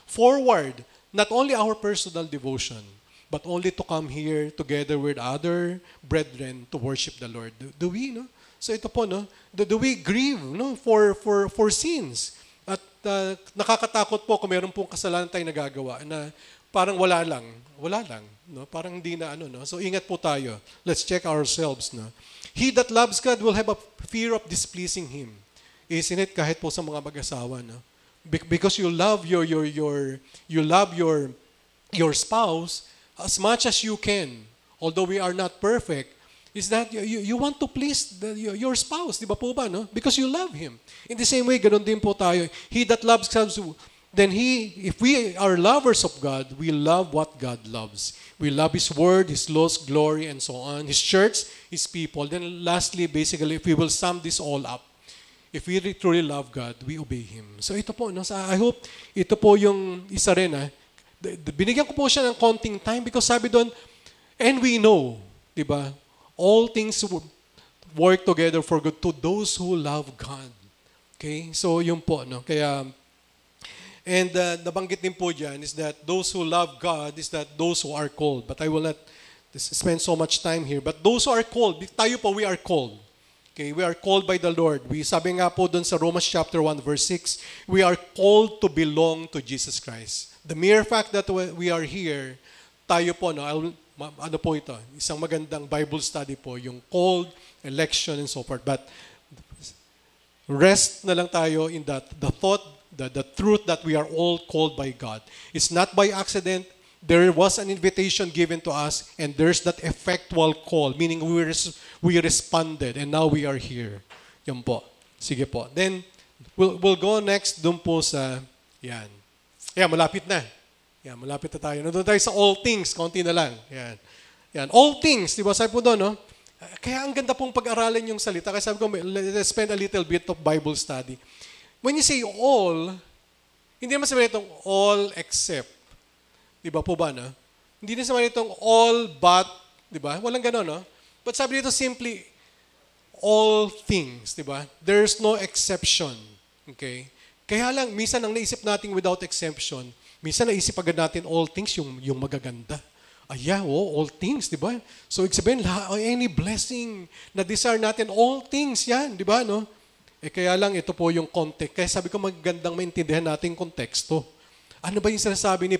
forward, not only our personal devotion, but only to come here together with other brethren to worship the Lord? Do we, no? So ito po, no? Do we grieve, no, for sins? At nakakatakot po kung meron pong kasalanan tayong nagagawa na parang wala lang, no? Parang hindi na no? So ingat po tayo. Let's check ourselves, no? He that loves God will have a fear of displeasing Him. Isn't it? Kahit po sa mga mag-asawa, no? Because you love your spouse as much as you can. Although we are not perfect, is that you want to please your spouse, di ba po ba, no? Because you love him. In the same way, ganun din po tayo. He that loves God, then if we are lovers of God, we love what God loves. We love His Word, His laws, glory, and so on. His church, His people. Then lastly, basically, if we will sum this all up, if we truly love God, we obey Him. So ito po, no? So I hope ito po yung isa rin. Binigyan ko po siya ng konting time because sabi doon, and we know, di ba, all things work together for good to those who love God. Okay? So yun po, no? Kaya, and nabanggit din po dyan is that those who love God is that those who are called. But I will not spend so much time here. But those who are called, tayo po, we are called. Okay, we are called by the Lord. Sabi nga po doon sa Romans chapter 1 verse 6, we are called to belong to Jesus Christ. The mere fact that we are here, tayo po, no, ano po ito, isang magandang Bible study po, yung called, election, and so forth. But rest na lang tayo in that, the thought, the truth that we are all called by God. It's not by accident there was an invitation given to us, and there's that effectual call, meaning we responded, and now we are here. Yan po. Sige po. Then, we'll go next dun po sa, yan. Yan, malapit na. Yan, malapit na tayo. Nandun tayo sa all things, konti na lang. Yan. Yan, all things, di ba? Sabi po doon, no? Kaya ang ganda pong pag-aralan yung salita. Kaya sabi ko, let's spend a little bit of Bible study. When you say all, hindi naman sabihin itong all except. Di ba po ba, no? Hindi naman sabihin itong all but, di ba? Walang gano'n, no? But sabi dito simply, all things, di ba? There's no exception. Okay? Kaya lang, minsan ang naisip natin without exception, minsan naisip agad natin all things, yung magaganda. All things, di ba? So, ibig sabihin, any blessing na desire natin, all things yan, di ba, no? Kaya lang, ito po yung context. Kaya sabi ko, magandang maintindihan natin yung konteksto. Ano ba yung sinasabi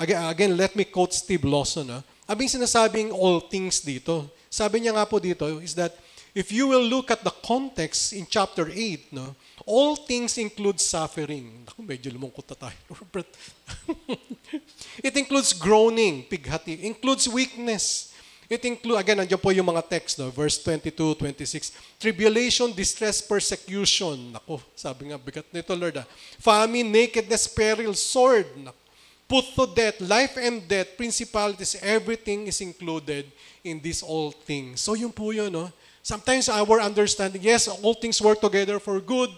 again, let me quote Steve Lawson. Ano yung sinasabing all things dito? Sabi niya nga po dito is that, if you will look at the context in chapter 8, no, all things include suffering. Naku, medyo lumungkot na tayo. It includes groaning, pighati. Includes weakness. It includes, again, nandiyan po yung mga text, no? Verse 22, 26. Tribulation, distress, persecution. Naku, sabi nga, bigat nito, Lord. Famine, nakedness, peril, sword. Naku, put to death, life and death, principalities, everything is included in these all things. So yun po yun, no? Sometimes our understanding, yes, all things work together for good,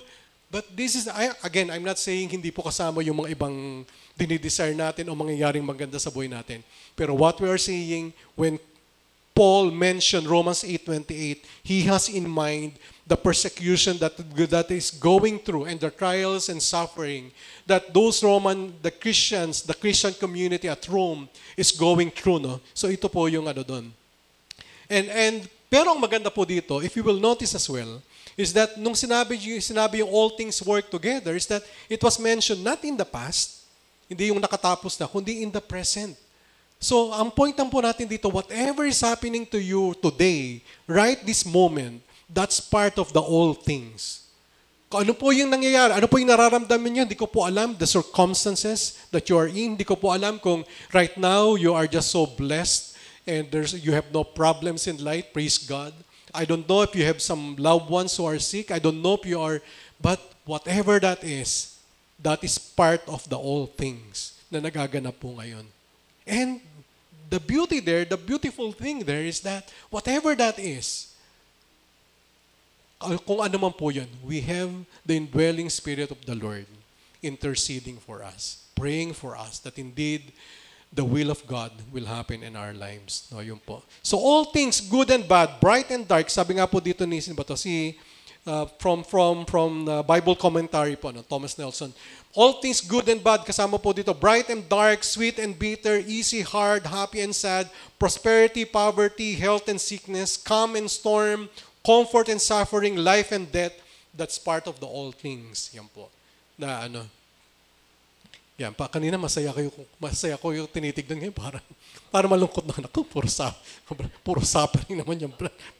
but this is, again, I'm not saying hindi po kasama yung mga ibang dinidesire natin o mangyayaring maganda sa buhay natin. Pero what we are saying, when Paul mentioned Romans 8:28, he has in mind the persecution that is going through and the trials and suffering that the Christian community at Rome is going through. No? So ito po yung doon. Pero ang maganda po dito, if you will notice as well, is that nung sinabi yung all things work together, is that it was mentioned not in the past, hindi yung nakatapos na, kundi in the present. So, ang point lang po natin dito, whatever is happening to you today, right this moment, that's part of the all things. Kung ano po yung nangyayari, ano po yung nararamdaman niyo, hindi ko po alam, the circumstances that you are in, hindi ko po alam kung right now you are just so blessed and you have no problems in life, praise God. I don't know if you have some loved ones who are sick, I don't know if you are, but whatever that is part of the all things na nagaganap po ngayon. And the beautiful thing there is that whatever that is, kung ano man po yun, we have the indwelling Spirit of the Lord interceding for us, praying for us that indeed the will of God will happen in our lives. No, yun po. So all things, good and bad, bright and dark, sabi nga po dito ni from Bible commentary po, no, Thomas Nelson. All things good and bad, kasama po dito, bright and dark, sweet and bitter, easy, hard, happy and sad, prosperity, poverty, health and sickness, calm and storm, comfort and suffering, life and death, that's part of the all things. Yan po. Na yan, kanina masaya ko yung tinitignan ngayon, para malungkot na ako, puro suffering naman yan.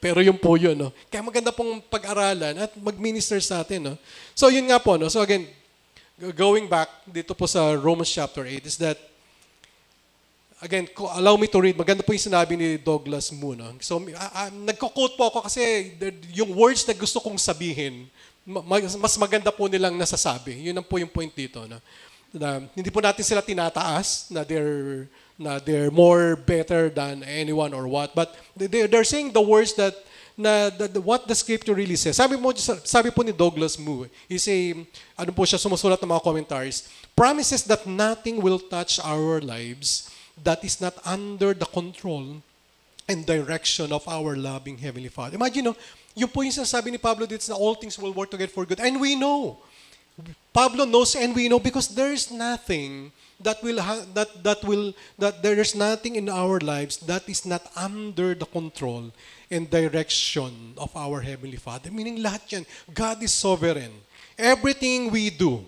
Pero yun po yun, no? Kaya maganda pong pag-aralan at mag-minister sa atin, no? So yun nga po, no? So again, going back dito po sa Romans chapter 8 is that, again, allow me to read, maganda po yung sinabi ni Douglas Moo, no? So nagko-quote po ako kasi yung words na gusto kong sabihin, mas maganda po nilang nasasabi. Yun ang po yung point dito, no? Na hindi po natin sila tinataas na they're more better than anyone or what, but they're saying the words that what the scripture really says. Sabi po ni Douglas Moo, sumusulat ng mga commentaries, promises that nothing will touch our lives that is not under the control and direction of our loving Heavenly Father. Imagine, yun po yung sinasabi ni Pablo dito na all things will work together for good. And we know. Pablo knows and we know because there is nothing that there is nothing in our lives that is not under the control and direction of our Heavenly Father. Meaning lahat yan, God is sovereign. Everything we do,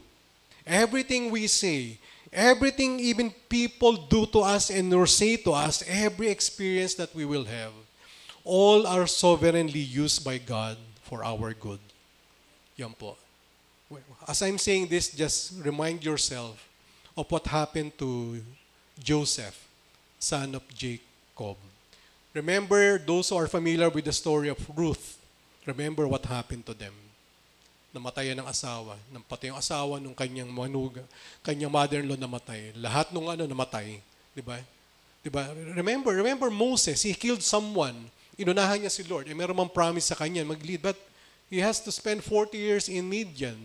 everything we say, everything even people do to us and or say to us, every experience that we will have, all are sovereignly used by God for our good. Yan po. As I'm saying this, just remind yourself of what happened to Joseph, son of Jacob. Remember, those who are familiar with the story of Ruth, remember what happened to them. Namatayan ng asawa. Namatay yung asawa ng kanyang manuga. Kanyang mother-in-law namatay. Lahat nung namatay. Diba? Diba? Remember Moses, he killed someone. Inunahan niya si Lord. Meron mang promise sa kanya mag-lead. But he has to spend 40 years in Midian.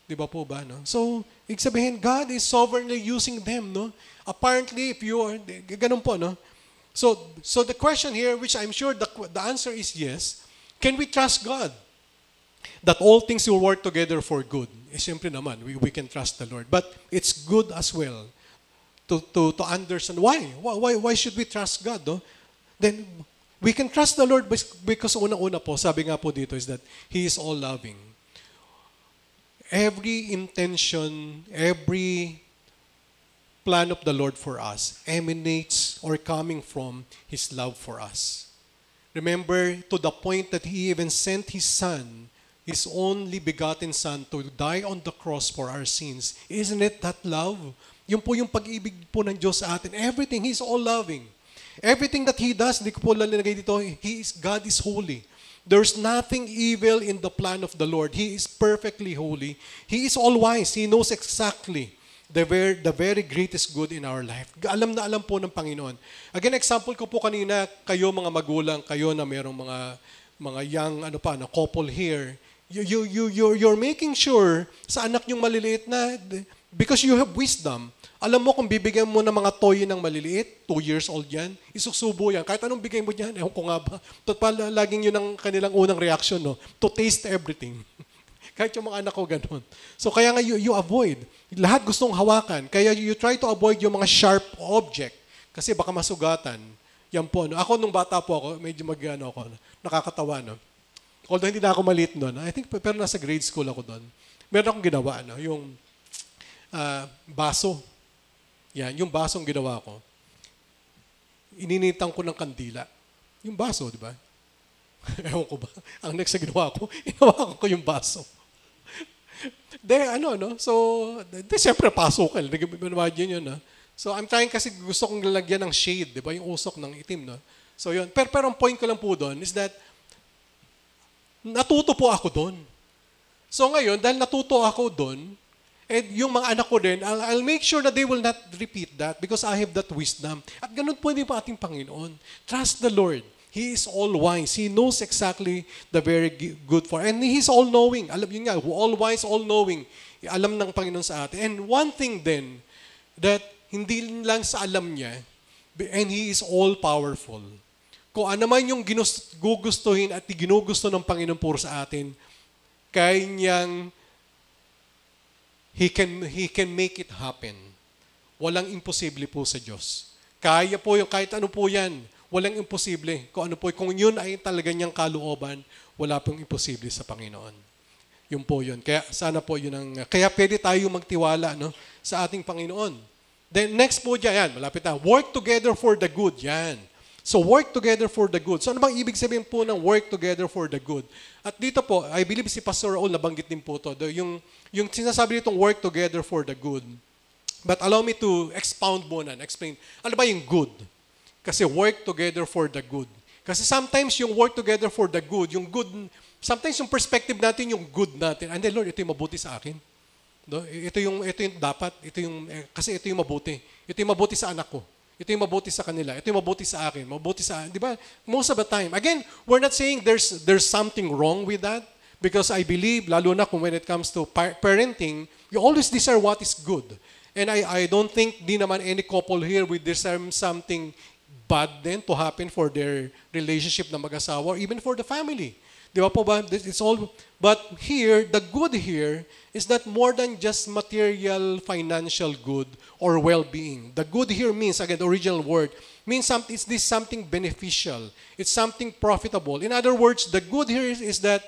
Diba po ba? No? So, ibig sabihin, God is sovereignly using them. No? Apparently, if you are, ganun po, no? So the question here, which I'm sure the answer is yes, can we trust God? That all things will work together for good. Siyempre naman, we can trust the Lord. But it's good as well to understand why. Why should we trust God? No? Then we can trust the Lord because unang-una po, sabi nga po dito is that He is all-loving. Every intention, every plan of the Lord for us emanates or coming from His love for us. Remember, to the point that He even sent His Son, His only begotten Son, to die on the cross for our sins. Isn't it that love? Yun po yung pag-ibig po ng Diyos sa atin. Everything, He's all-loving. Everything that He does, hindi ko po lalagay dito, God is holy. There's nothing evil in the plan of the Lord. He is perfectly holy. He is all-wise. He knows exactly the very greatest good in our life. Alam na alam po ng Panginoon. Again, example ko po kanina, kayo mga magulang, kayo na merong mga young couple here, you're making sure sa anak yung maliliit na, because you have wisdom, alam mo kung bibigyan mo ng mga toy ng maliliit, 2 years old yan, isusubo yan. Kahit anong bigay mo dyan, ewan ko nga ba. Laging yun ang kanilang unang reaction, no? To taste everything. Kahit yung mga anak ko ganun. So kaya nga you avoid. Lahat gustong hawakan. Kaya you try to avoid yung mga sharp object. Kasi baka masugatan. Yan po. No? Ako nung bata po ako, medyo nakakatawa. No? Although hindi na ako maliit noon. I think, pero nasa grade school ako doon. Meron akong ginawa. No? Yung baso. Yan, yung basong ginawa ko. Ininitan ko ng kandila. Yung baso, di ba? Ewan ko ba? Ang next na ginawa ko, inawakan ko yung baso. So, siyempre pasok. Imagine yun, no? So, I'm trying kasi gusto kong lalagyan ng shade, di ba? Yung usok ng itim, no? So, yun. Pero ang point ko lang po doon is that natuto po ako doon. So, ngayon, dahil natuto ako doon, and yung mga anak ko din, I'll make sure that they will not repeat that because I have that wisdom. At ganun po din po ating Panginoon. Trust the Lord. He is all-wise. He knows exactly the very good for. And He's all-knowing. Alam yun nga, all-wise, all-knowing. Alam ng Panginoon sa atin. And one thing then, that hindi lang sa alam niya, and He is all-powerful. Kung ano man yung gugustuhin at ginugusto ng Panginoon puro sa atin, kaya niyang He can make it happen. Walang imposible po sa Diyos. Kaya po yung kahit ano po yan. Walang imposible. Kung ano po, kung yun ay talaga niyang kalooban, wala pong imposible sa Panginoon. Yun po yun. Kaya sana po yun ang, kaya pwede tayo magtiwala, no, sa ating Panginoon. Then next po dyan, malapit na, work together for the good. Yan. So work together for the good. So ano bang ibig sabihin po ng work together for the good? At dito po, I believe si Pastor Raul nabanggit din po to. Yung sinasabi ditong work together for the good. But allow me to expound muna, explain. Ano ba yung good? Kasi work together for the good. Kasi sometimes yung work together for the good, sometimes yung perspective natin, yung good natin. And then, Lord, ito yung mabuti sa akin. No? Ito yung dapat, kasi ito yung mabuti. Ito yung mabuti sa anak ko. Ito yung mabuti sa kanila. Ito yung mabuti sa akin. Di ba? Most of the time. Again, we're not saying there's something wrong with that. Because I believe, lalo na when it comes to parenting, you always desire what is good. And I don't think di naman any couple here will desire something bad then to happen for their relationship na mag-asawa or even for the family. Di ba po ba? It's all, but here, the good here is not more than just material, financial good or well-being. The good here means, again, the original word, means it's this something beneficial. It's something profitable. In other words, the good here is that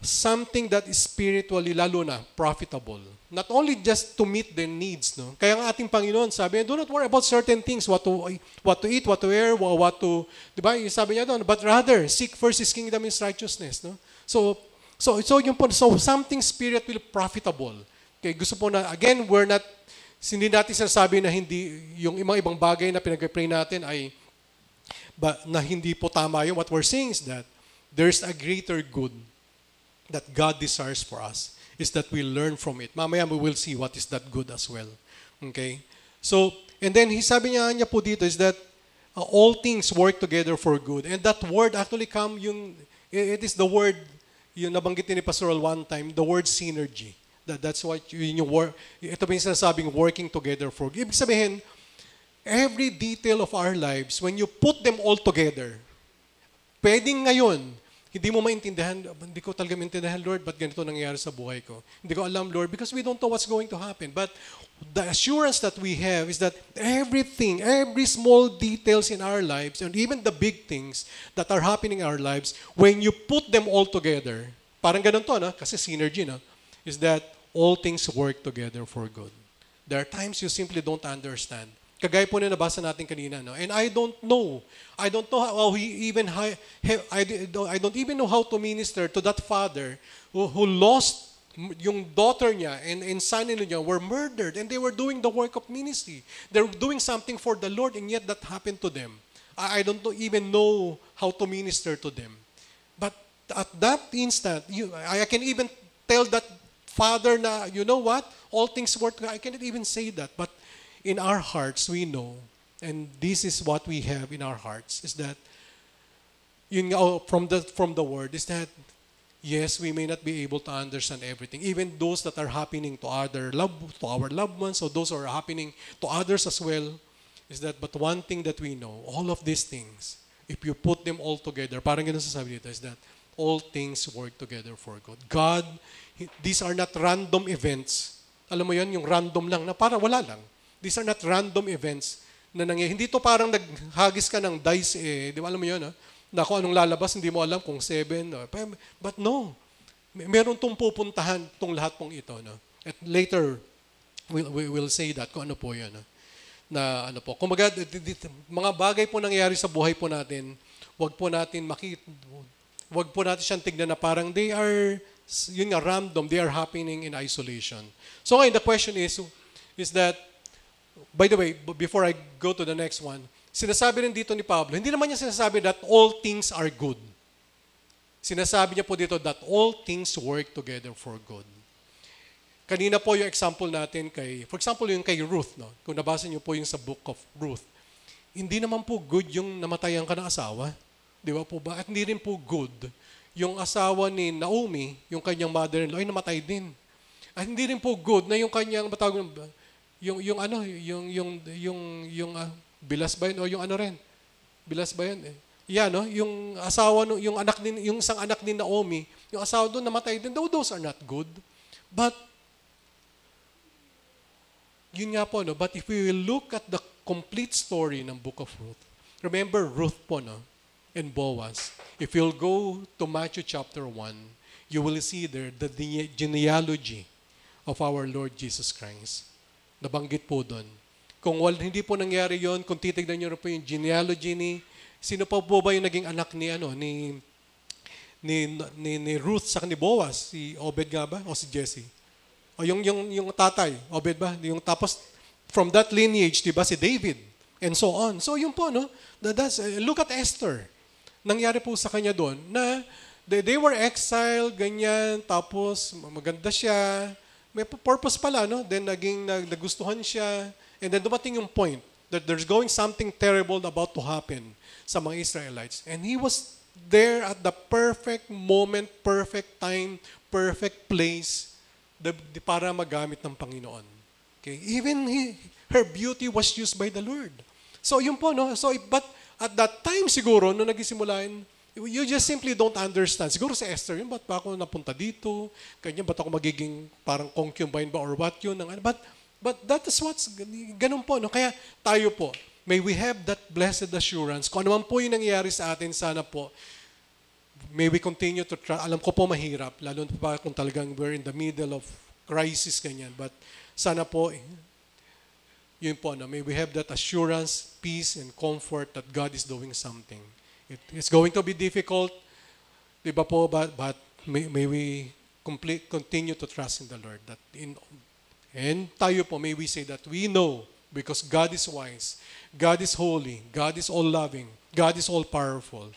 something that is spiritually, lalo na, profitable. Not only just to meet their needs, no? Kaya ang ating Panginoon, sabi niya, do not worry about certain things, what to eat, what to wear, what to, di ba? Sabi niya doon, but rather, seek first His kingdom and His righteousness, no? So yung po, so something spiritually profitable. Okay, gusto po na, again, we're not hindi natin sinasabi na hindi, yung ibang bagay na pinag-pray natin ay na hindi po tama yun. What we're saying is that there's a greater good that God desires for us, is that we learn from it. Mamaya we will see what is that good as well. Okay? So, and then sabi niya po dito is that all things work together for good. And that word actually it is the word, yung nabanggit ni Pastoral one time, the word synergy. That's what yung work, ito pa yung sinasabing working together for good. Ibig sabihin, every detail of our lives, when you put them all together, pwedeng ngayon, hindi mo maintindihan, hindi ko talaga maintindihan, Lord, ba't ganito nangyayari sa buhay ko? Hindi ko alam, Lord, because we don't know what's going to happen. But the assurance that we have is that everything, every small details in our lives, and even the big things that are happening in our lives, when you put them all together, parang ganun to, no? Kasi synergy, no? Is that all things work together for good. There are times you simply don't understand. Kagaya po na nabasa natin kanina, no? And I don't know how I don't even know how to minister to that father who lost yung daughter niya and son-in-law niya were murdered, and they were doing the work of ministry. They're doing something for the Lord, and yet that happened to them. I don't even know how to minister to them. But at that instant, I can even tell that father na, you know what? All things work. I cannot even say that. But in our hearts, we know, and this is what we have in our hearts, is that from the word, is that yes, we may not be able to understand everything, even those that are happening to our loved ones, or those who are happening to others as well, is that, but one thing that we know, all of these things, if you put them all together, parang ganun sasabi dito, is that all things work together for good. God, these are not random events. Alam mo yan, yung random lang, na para wala lang. These are not random events na nangyayari. Hindi to parang naghagis ka ng dice, di ba alam mo yun, ha? Na kung anong lalabas, hindi mo alam kung 7. But no, meron tong pupuntahan tong lahat pong ito. No? At later, we'll say that kung ano po yun. No? Na ano po. Kumbaga, mga bagay po nangyayari sa buhay po natin, wag po natin siyang tignan na parang they are, yun nga, random, they are happening in isolation. So ngayon, the question is that, by the way, before I go to the next one, sinasabi rin dito ni Pablo, hindi naman niya sinasabi that all things are good. Sinasabi niya po dito that all things work together for good. Kanina po yung example natin for example, yung kay Ruth, no? Kung nabasa niyo po yung sa book of Ruth, hindi naman po good yung namatayan ka ng asawa. Di ba po ba? At hindi rin po good yung asawa ni Naomi, yung kanyang mother-in-law, ay namatay din. At hindi rin po good na yung kanyang, bilas ba yun? O yung ano rin? Bilas ba yun? Yan, no? Yung asawa, yung isang anak ni Naomi, yung asawa doon namatay din. Those are not good. But, yun nga po, no? But if we will look at the complete story ng Book of Ruth, remember Ruth po, no? And Boaz. If you'll go to Matthew chapter 1, you will see there the genealogy of our Lord Jesus Christ. Nabanggit po doon. Kung hindi po nangyari yon, kung titignan niyo po yung genealogy sino pa po ba yung naging anak ni Ruth sa ni Boaz? Si Obed nga ba? O si Jesse? O yung tatay, Obed ba? Tapos, from that lineage, diba, si David, and so on. So yun po, no? Look at Esther. Nangyari po sa kanya doon, na they were exiled, ganyan, tapos maganda siya, may purpose pala, no? Then nagustuhan siya. And then dumating yung point that there's going something terrible about to happen sa mga Israelites. And he was there at the perfect moment, perfect time, perfect place para magamit ng Panginoon. Okay? Even her beauty was used by the Lord. So yun po, no? So, but at that time siguro, nung nagsimulain, you just simply don't understand. Siguro si Esther, ba't pa ako napunta dito? Kanya, ba't ako magiging parang concubine ba or what yun? But that is what's, ganun po, no? Kaya tayo po, may we have that blessed assurance. Kung ano man po yung nangyayari sa atin, sana po, may we continue to try. Alam ko po mahirap, lalo pa kung talagang we're in the middle of crisis, ganyan. But sana po, yun po, no? May we have that assurance, peace, and comfort that God is doing something. It's going to be difficult, di ba po, but may we continue to trust in the Lord that And tayo po, may we say that we know, because God is wise, God is holy, God is all-loving, God is all-powerful,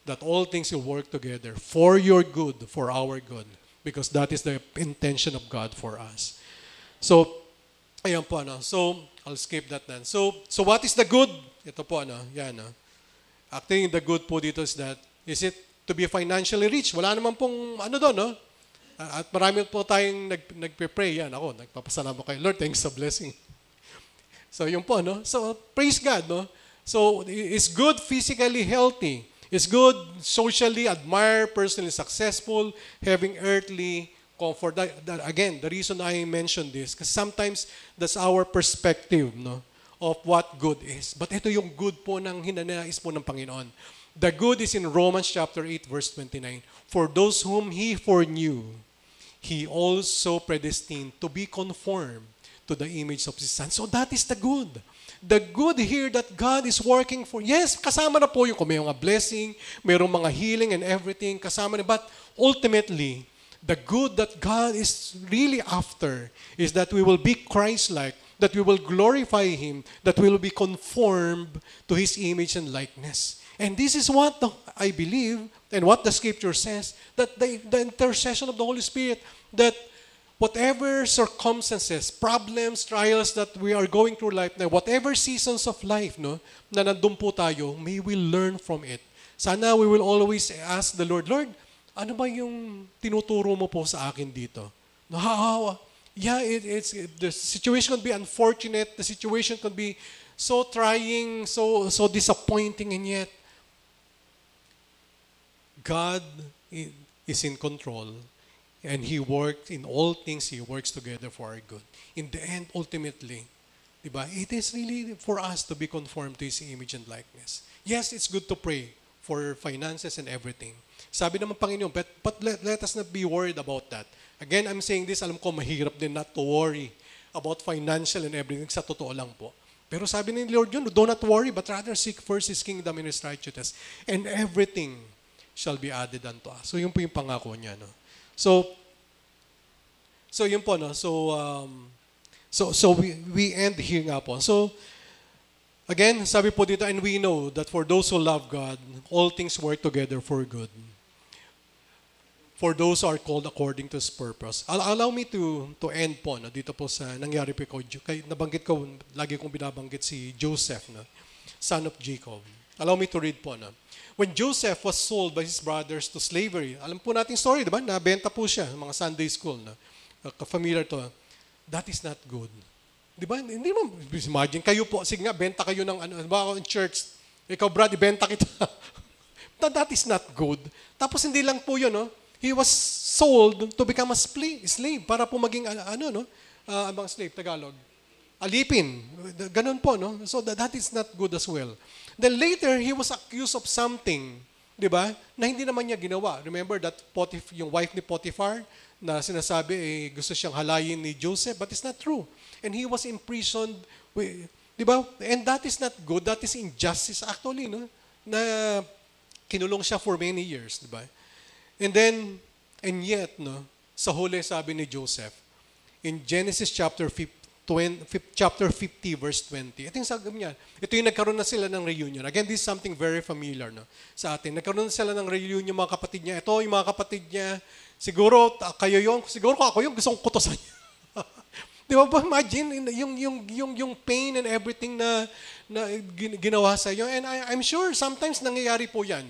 that all things will work together for your good, for our good, because that is the intention of God for us. So, ayan po, ano. So, I'll skip that then. So what is the good? Ito po, ano. Yan, no. Actually, the good po dito is that, is it to be financially rich? Wala naman pong, ano doon, no? At marami po tayong nagpe-pray. Yan, ako, nagpapasalamat kay Lord. Thanks sa blessing. So, yun po, no? So, praise God, no? So, it's good physically healthy. It's good socially admired, personally successful, having earthly comfort. Again, the reason I mentioned this, because sometimes that's our perspective, no, of what good is. But ito yung good po ng hinanais po ng Panginoon. The good is in Romans chapter 8, verse 29. For those whom He foreknew, He also predestined to be conformed to the image of His Son. So that is the good. The good here that God is working for. Yes, kasama na po yung kung may mga blessing, mayroong mga healing and everything, kasama na. But ultimately, the good that God is really after is that we will be Christ-like, that we will glorify Him, that we will be conformed to His image and likeness. And this is what I believe and what the Scripture says, that the intercession of the Holy Spirit, that whatever circumstances, problems, trials that we are going through life, na whatever seasons of life, no, na nandun po tayo, may we learn from it. Sana we will always ask the Lord, Lord, ano ba yung tinuturo mo po sa akin dito? No, yeah, the situation can be unfortunate, the situation can be so trying, so disappointing, and yet God is in control. And He works in all things, He works together for our good. In the end, ultimately, diba, it is really for us to be conformed to His image and likeness. Yes, it's good to pray for finances and everything. Sabi naman Panginoon, but let us not be worried about that. Again, I'm saying this, alam ko mahirap din not to worry about financial and everything. Sa totoo lang po. Pero sabi ni Lord yun, do not worry, but rather seek first His kingdom and His righteousness, and everything shall be added unto us. So yun po yung pangako niya, no? So yun po, no? So we end here nga po. So again, sabi po dito, and we know that for those who love God, all things work together for good. For those who are called according to His purpose. Allow me to end po, no? Dito po sa nangyari po ko. Nabanggit ko, lagi kong binabanggit si Joseph, no? Son of Jacob. Allow me to read po, no? When Joseph was sold by his brothers to slavery, alam po natin story, di ba? Nabenta po siya, mga Sunday school, no? Familiar to. That is not good. Di ba? Hindi mo, imagine, kayo po, sige nga, benta kayo ng, ano ba ako in church, ikaw brad, ibenta kita. That is not good. Tapos hindi lang po yun, no? He was sold to become a slave para po maging, mga slave, Tagalog. Alipin. Ganun po, no? So that is not good as well. Then later, he was accused of something, di ba? Na hindi naman niya ginawa. Remember that yung wife ni Potiphar na sinasabi, gusto siyang halayin ni Joseph, but it's not true. And he was imprisoned, di ba? And that is not good. That is injustice actually, no? Na kinulong siya for many years, di ba? And yet, no, sa huli sabi ni Joseph, in Genesis chapter 50, verse 20. Ito yung sabi niya. Ito yung nagkaroon na sila ng reunion. Again, this is something very familiar, no, sa atin. Nagkaroon na sila ng reunion yung mga kapatid niya. Ito yung mga kapatid niya. Siguro ako yung gusto kong kutosan niya. Di ba? Imagine yung pain and everything na ginawa sa iyo. And I'm sure sometimes nangyayari po yan.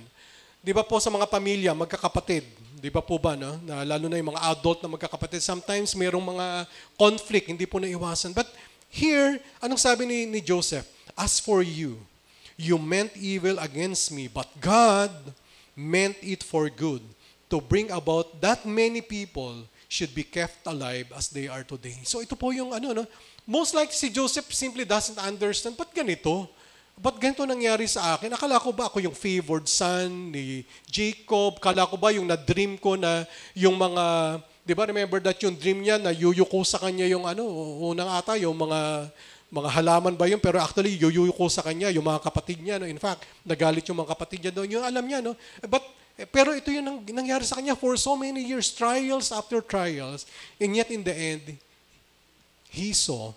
Di ba po sa mga pamilya, magkakapatid? Di ba po ba, no? Na lalo na yung mga adult na magkakapatid, sometimes mayroong mga conflict, hindi po naiwasan. But here, anong sabi ni Joseph? As for you, you meant evil against me, but God meant it for good, to bring about that many people should be kept alive as they are today. So ito po yung no? Most likely si Joseph simply doesn't understand, ba't ganito? Ba't ganito nangyari sa akin? Akala ko ba ako yung favored son ni Jacob? Akala ko ba yung na-dream ko na yung mga, di ba, remember that yung dream niya na yuyuko sa kanya yung unang ata, yung mga halaman ba yun? Pero actually, yuyuko sa kanya, yung mga kapatid niya. No? In fact, nagalit yung mga kapatid niya doon. Yung alam niya, no? Pero ito yung nangyari sa kanya for so many years, trials after trials. And yet in the end, he saw,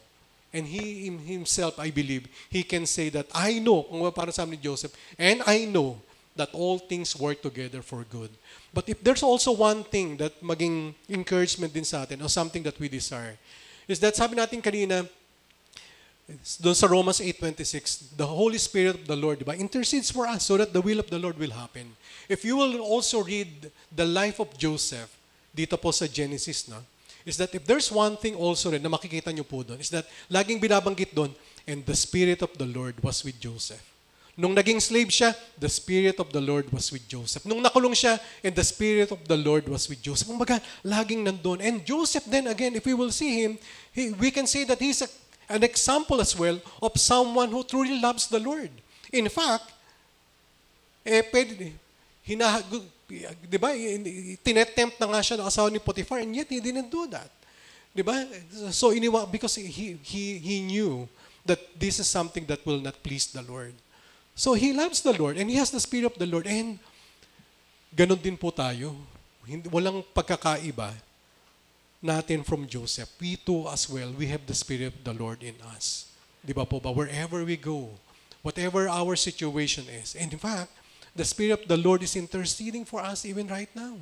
and he himself, I believe, he can say that, I know, kung parang sabi ni Joseph, and I know that all things work together for good. But if there's also one thing that maging encouragement din sa atin, or something that we desire, is that sabi natin kanina, doon sa Romans 8:26, the Holy Spirit of the Lord, diba, intercedes for us so that the will of the Lord will happen. If you will also read the life of Joseph, dito po sa Genesis, no, is that if there's one thing also rin na makikita nyo po doon, is that laging binabanggit doon, and the Spirit of the Lord was with Joseph. Nung naging slave siya, the Spirit of the Lord was with Joseph. Nung nakulong siya, and the Spirit of the Lord was with Joseph. Kumbaga, laging nandun. And Joseph then again, if we will see him, we can say that he's an example as well of someone who truly loves the Lord. In fact, di ba, tinetempt na nga siya ng asawa ni Potiphar, and yet he didn't do that. Di ba? So, because he knew that this is something that will not please the Lord. So, he loves the Lord, and he has the Spirit of the Lord, and ganun din po tayo. Walang pagkakaiba natin from Joseph. We too as well, we have the Spirit of the Lord in us. Di ba po ba? Wherever we go, whatever our situation is. And in fact, the Spirit of the Lord is interceding for us even right now.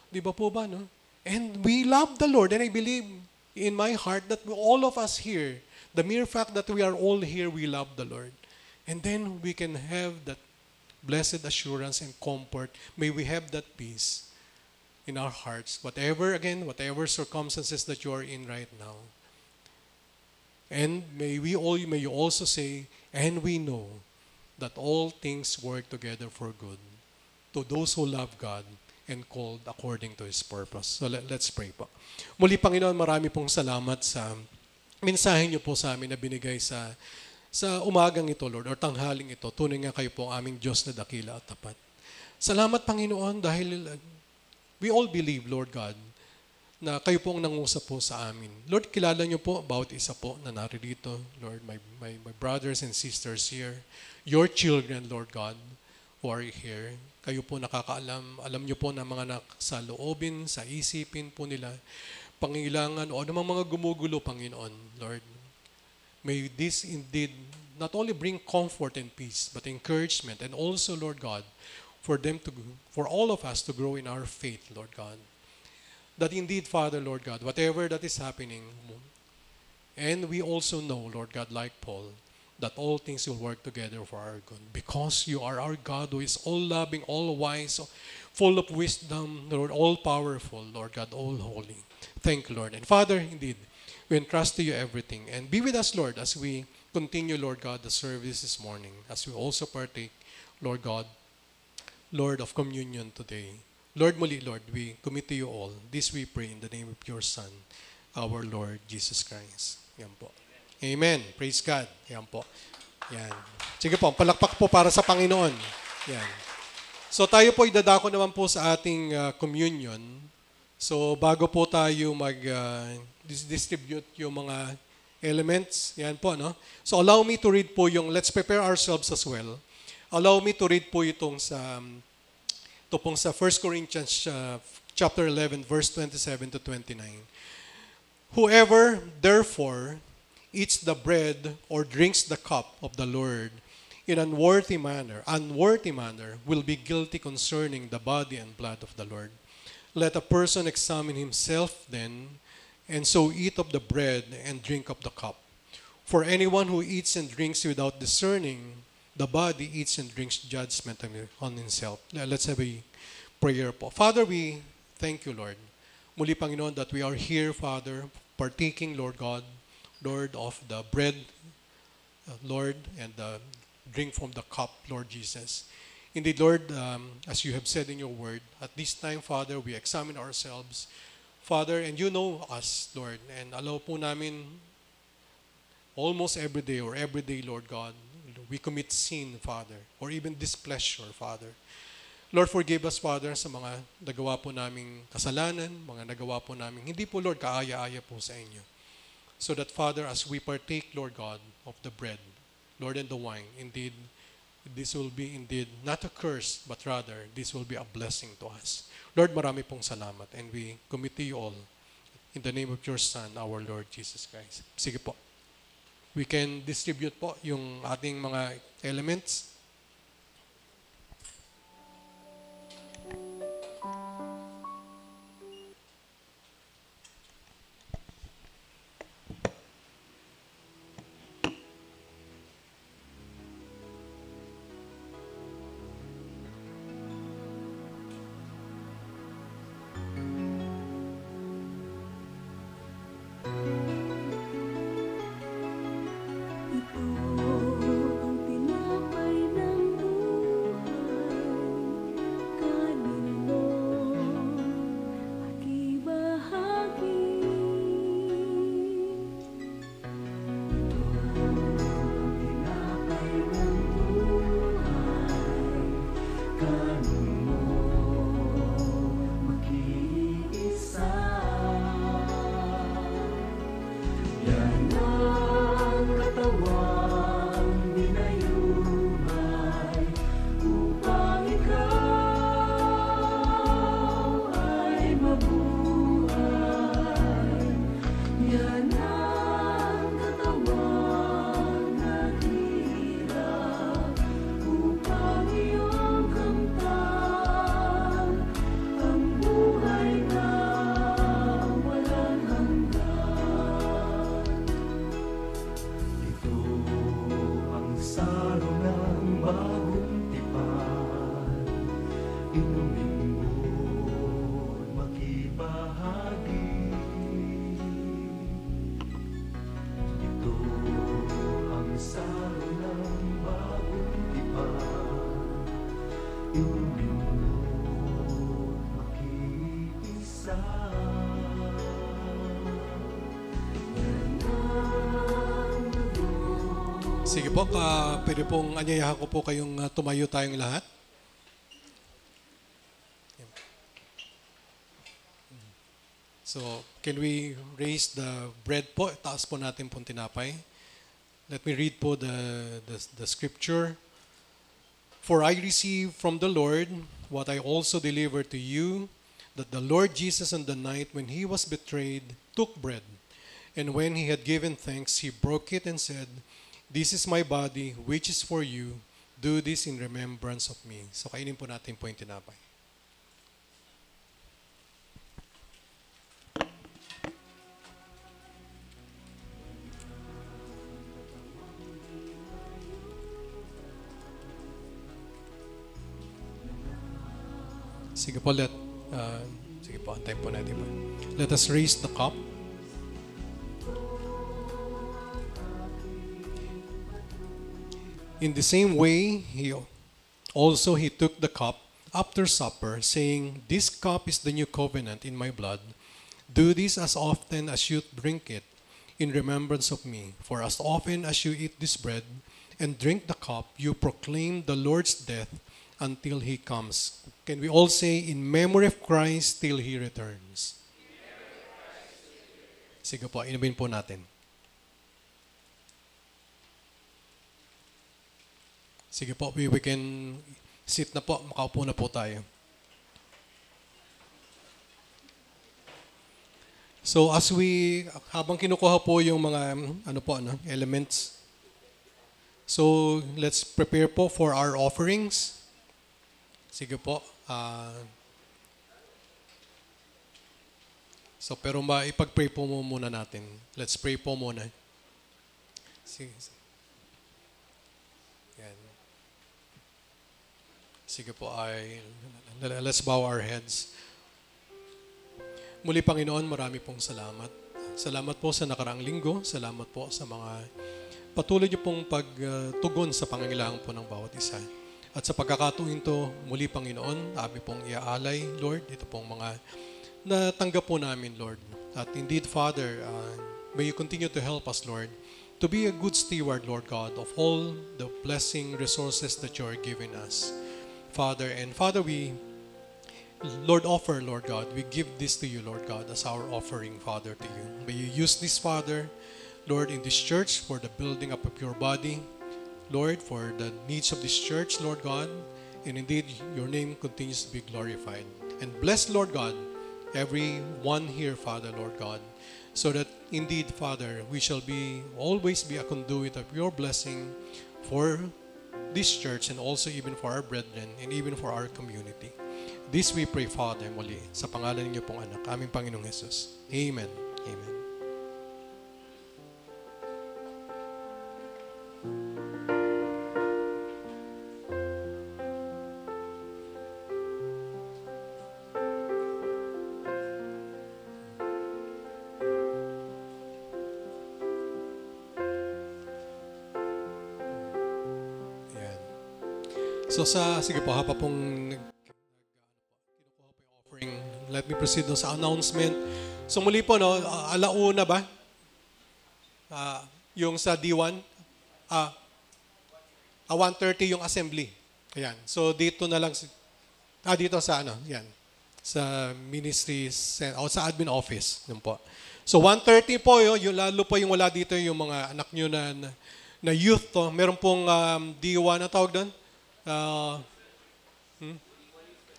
Di ba po ba, no? And we love the Lord. And I believe in my heart that all of us here, the mere fact that we are all here, we love the Lord. And then we can have that blessed assurance and comfort. May we have that peace in our hearts, whatever circumstances that you are in right now. And may you also say, and we know that all things work together for good to those who love God and called according to His purpose. So let's pray po. Muli, Panginoon, marami pong salamat sa mensahe niyo po sa amin na binigay sa umagang ito, Lord, or tanghaling ito. Tunay nga kayo po ang aming Diyos na dakila at tapat. Salamat, Panginoon, dahil we all believe, Lord God, na kayo po ang nangusap po sa amin. Lord, kilala niyo po bawat isa po na naririto. Lord, my brothers and sisters here, your children, Lord God, who are here. Kayo po nakakaalam. Alam niyo po na mga nakasaloobin, sa isipin po nila, pangailangan o anumang mga gumugulo, Panginoon, Lord. May this indeed not only bring comfort and peace, but encouragement, and also, Lord God, for all of us to grow in our faith, Lord God. That indeed, Father, Lord God, whatever that is happening, and we also know, Lord God, like Paul, that all things will work together for our good. Because you are our God who is all-loving, all-wise, full of wisdom, Lord, all-powerful, Lord God, all-holy. Thank you, Lord. And Father, indeed, we entrust to you everything. And be with us, Lord, as we continue, Lord God, the service this morning, as we also partake, Lord God, Lord of communion today. Lord, muli, Lord, we commit to you all. This we pray in the name of your Son, our Lord Jesus Christ. Yan po. Amen. Praise God. Yan po. Yan. Sige po, palakpak po para sa Panginoon. Yan. So tayo po idadako naman po sa ating communion. So bago po tayo mag-distribute yung mga elements, yan po, no? So allow me to read po let's prepare ourselves as well. Allow me to read po itong sa 1 Corinthians chapter 11, verse 27 to 29. Whoever, therefore, eats the bread or drinks the cup of the Lord in unworthy manner will be guilty concerning the body and blood of the Lord. Let a person examine himself then, and so eat of the bread and drink of the cup. For anyone who eats and drinks without discerning the body, eats and drinks judgment on himself. Let's have a prayer po. Father, we thank you, Lord. Muli, Panginoon, that we are here, Father, partaking, Lord God, Lord, of the bread, Lord, and the drink from the cup, Lord Jesus. Indeed, Lord, as you have said in your word, at this time, Father, we examine ourselves, Father, and you know us, Lord, and allow po namin almost every day, Lord God, we commit sin, Father, or even displeasure, Father. Lord, forgive us, Father, sa mga nagawa po naming kasalanan, mga nagawa po naming hindi po, Lord, kaaya-aya po sa inyo. So that, Father, as we partake, Lord God, of the bread, Lord, and the wine, indeed, this will be indeed not a curse, but rather, this will be a blessing to us. Lord, marami pong salamat, and we commit to you all. in the name of your Son, our Lord Jesus Christ. Sige po. We can distribute po yung ating mga elements. Sige po, pwede pong anyayahan ko po kayong tumayo tayong lahat. So, can we raise the bread po? Taas po natin pong tinapay. Let me read po the scripture. For I received from the Lord what I also delivered to you, that the Lord Jesus on the night when he was betrayed took bread. And when he had given thanks, he broke it and said, "This is my body, which is for you. Do this in remembrance of me." So kainin po natin po yung tinapay. Sige po, sige po, antayin po natin po. Let us raise the cup. In the same way, he took the cup after supper, saying, "This cup is the new covenant in my blood. Do this as often as you drink it in remembrance of me. For as often as you eat this bread and drink the cup, you proclaim the Lord's death until he comes." Can we all say, "In memory of Christ till he returns"? Sige po, inumin po natin. Sige po, we can sit na po, makaupo na po tayo. So habang kinukuha po yung mga elements, so let's prepare po for our offerings. Sige po. Pero ipag-pray po muna natin. Let's pray po muna. Sige. Sige po, let's bow our heads. Muli, Panginoon, marami pong salamat. Salamat po sa nakaraang linggo. Salamat po sa mga patuloy niyo pong pagtugon sa pangangailangan po ng bawat isa. At sa pagkakatuwin to, muli, Panginoon, abi pong iaalay, Lord, ito pong mga natanggap po namin, Lord. At indeed, Father, may you continue to help us, Lord, to be a good steward, Lord God, of all the blessing resources that you are giving us. Father, we, Lord, offer, Lord God, we give this to you, Lord God, as our offering, Father, to you. May you use this, Father, Lord, in this church for the building up of your body, Lord, for the needs of this church, Lord God, and indeed, your name continues to be glorified. And bless, Lord God, everyone here, Father, Lord God, so that indeed, Father, we shall always be a conduit of your blessing for this church and also even for our brethren and even for our community. This we pray, Father, muli, sa pangalan niyo pong anak, aming Panginoong Jesus. Amen. Amen. So sige po, hapa pong kinukuha po yung offering, let me proceed sa announcement. So muli po, no, alauna ba? Yung sa D1, 1:30 yung assembly. Ayan. So dito na lang, dito sa yan, sa ministry, sa admin office. Yun po. So 1:30 po, yung lalo po yung wala dito, yung mga anak nyo na youth to. Meron pong D1, na tawag doon?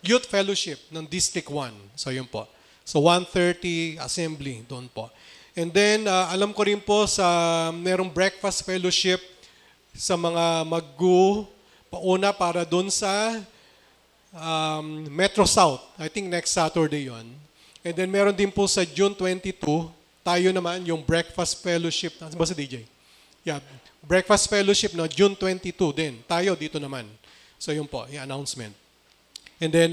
Youth Fellowship ng District 1. So yun po. So 1:30 assembly doon po. And then alam ko rin po merong breakfast fellowship sa mga mag-go pauna para doon sa Metro South. I think next Saturday yon. And then meron din po sa June 22, tayo naman yung breakfast fellowship. Ano ba sa DJ? Yeah, breakfast fellowship no June 22 din. Tayo dito naman. So yun po, yung announcement. And then,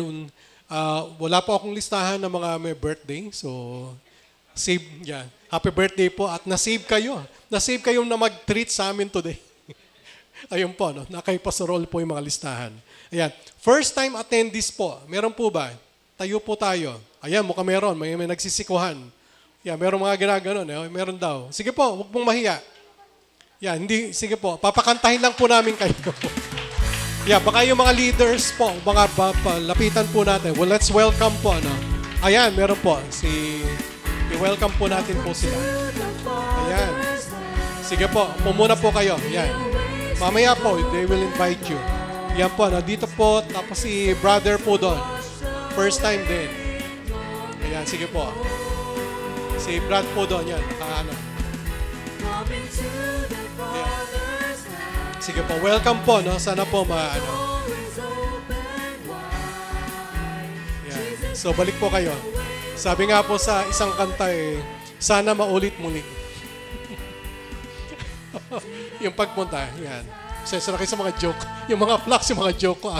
wala po akong listahan ng mga may birthday. So, save, happy birthday po. At na-save kayo. Na-save kayo na mag-treat sa amin today. Ayun po, no? Nakay Pastorol po yung mga listahan. Ayan. First time attendees po. Meron po ba? Tayo po tayo. Ayan, mukhang meron. May nagsisikuhan. Yan, meron mga ginaganon. Meron daw. Sige po, huwag pong mahiya. Yan, sige po. Papakantahin lang po namin kayo. Yeah, baka yung mga leaders po, mga lapitan po natin. Well, let's welcome po, no? Ayan, meron po. I-welcome po natin po sila. Ayan. Sige po, pumuna po kayo. Ayan. Mamaya po, they will invite you. Yan po, no? Dito po, tapos si brother po doon. First time din. Ayan, sige po. Si Brad po doon, yan. Nakaano. Ayan. Sige po, welcome po, no? Sana po Yan. So, balik po kayo. Sabi nga po sa isang kanta sana maulit muli. Yung pagpunta, yan. Sensya na kayo sa mga joke. Yung mga flags, yung mga joke ko.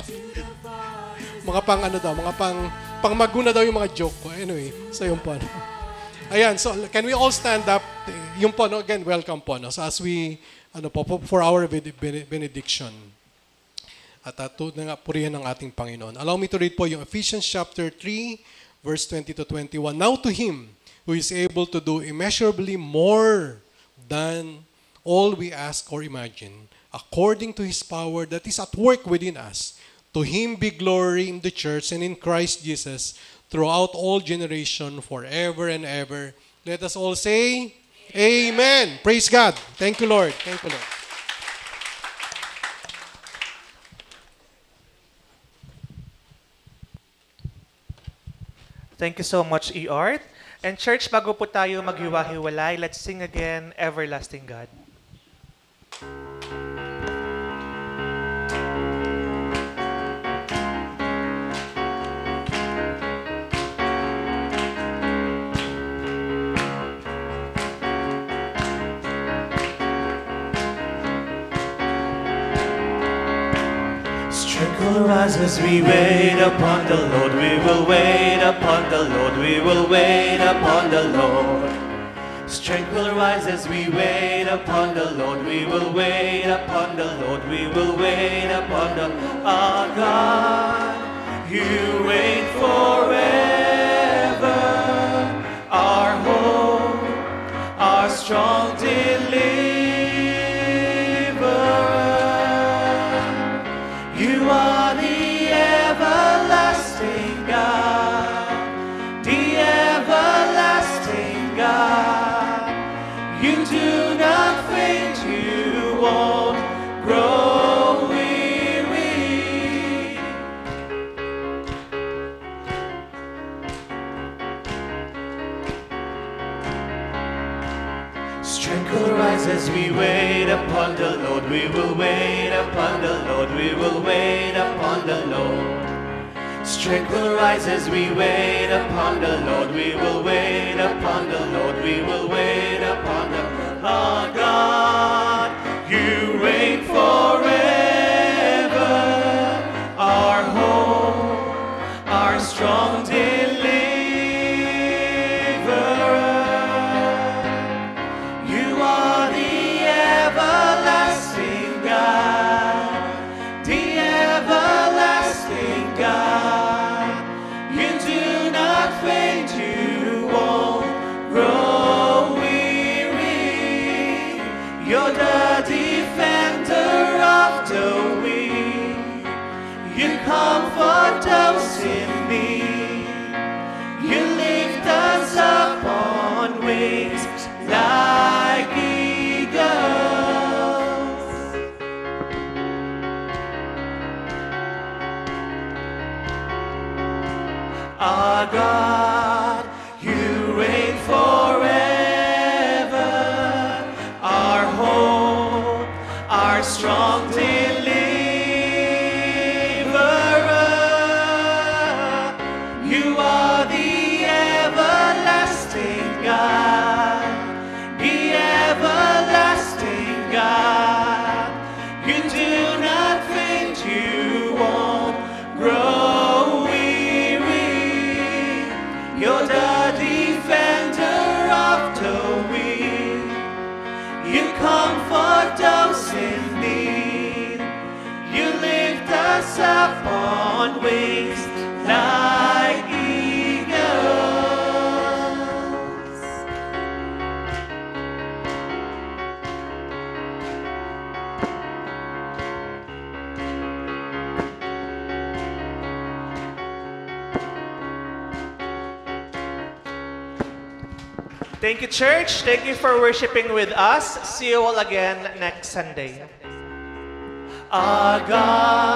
Mga pang mga pang maguna daw yung mga joke ko. Anyway, so yung po. Ayan, so can we all stand up? Yung po, no? Again, welcome po, no? So as we for our benediction. At purihan ng ating Panginoon. Allow me to read po yung Ephesians chapter 3, verse 20 to 21. Now to Him who is able to do immeasurably more than all we ask or imagine, according to His power that is at work within us. To Him be glory in the church and in Christ Jesus throughout all generation, forever and ever. Let us all say, Amen. Praise God. Thank you, Lord. Thank you, Lord. Thank you so much, E-Art. And church, bago po tayo maghiwa-hiwalay, let's sing again, Everlasting God. Strength will rise as we wait upon the Lord. We will wait upon the Lord. We will wait upon the Lord. Strength will rise as we wait upon the Lord. We will wait upon the Lord. We will wait upon our God. You reign forever. Our hope, our strong deliverer. You are the everlasting God, the everlasting God. You do not faint, you won't grow weary. Strength will rise as we wait upon the Lord. We will wait upon the Lord. We will wait upon the Lord. Strength will rise as we wait upon the Lord. We will wait upon the Lord. We will wait upon the Lord. Our God, you reign forever. Our hope, our strong deliverer. You are the everlasting God, the everlasting God. You do not faint, you won't grow weary. You're the defender of the weak. You comfort us in need. You lift us up on wings like eagles. Our God, you reign forever. Our hope, our strong deliverer. You are the everlasting God, the everlasting God. You do not faint, you won't grow weary. You're the defender of the weak. You comfort those in need. You lift us up on wings like eagles. Thank you, church. Thank you for worshiping with us. See you all again next Sunday. Our God.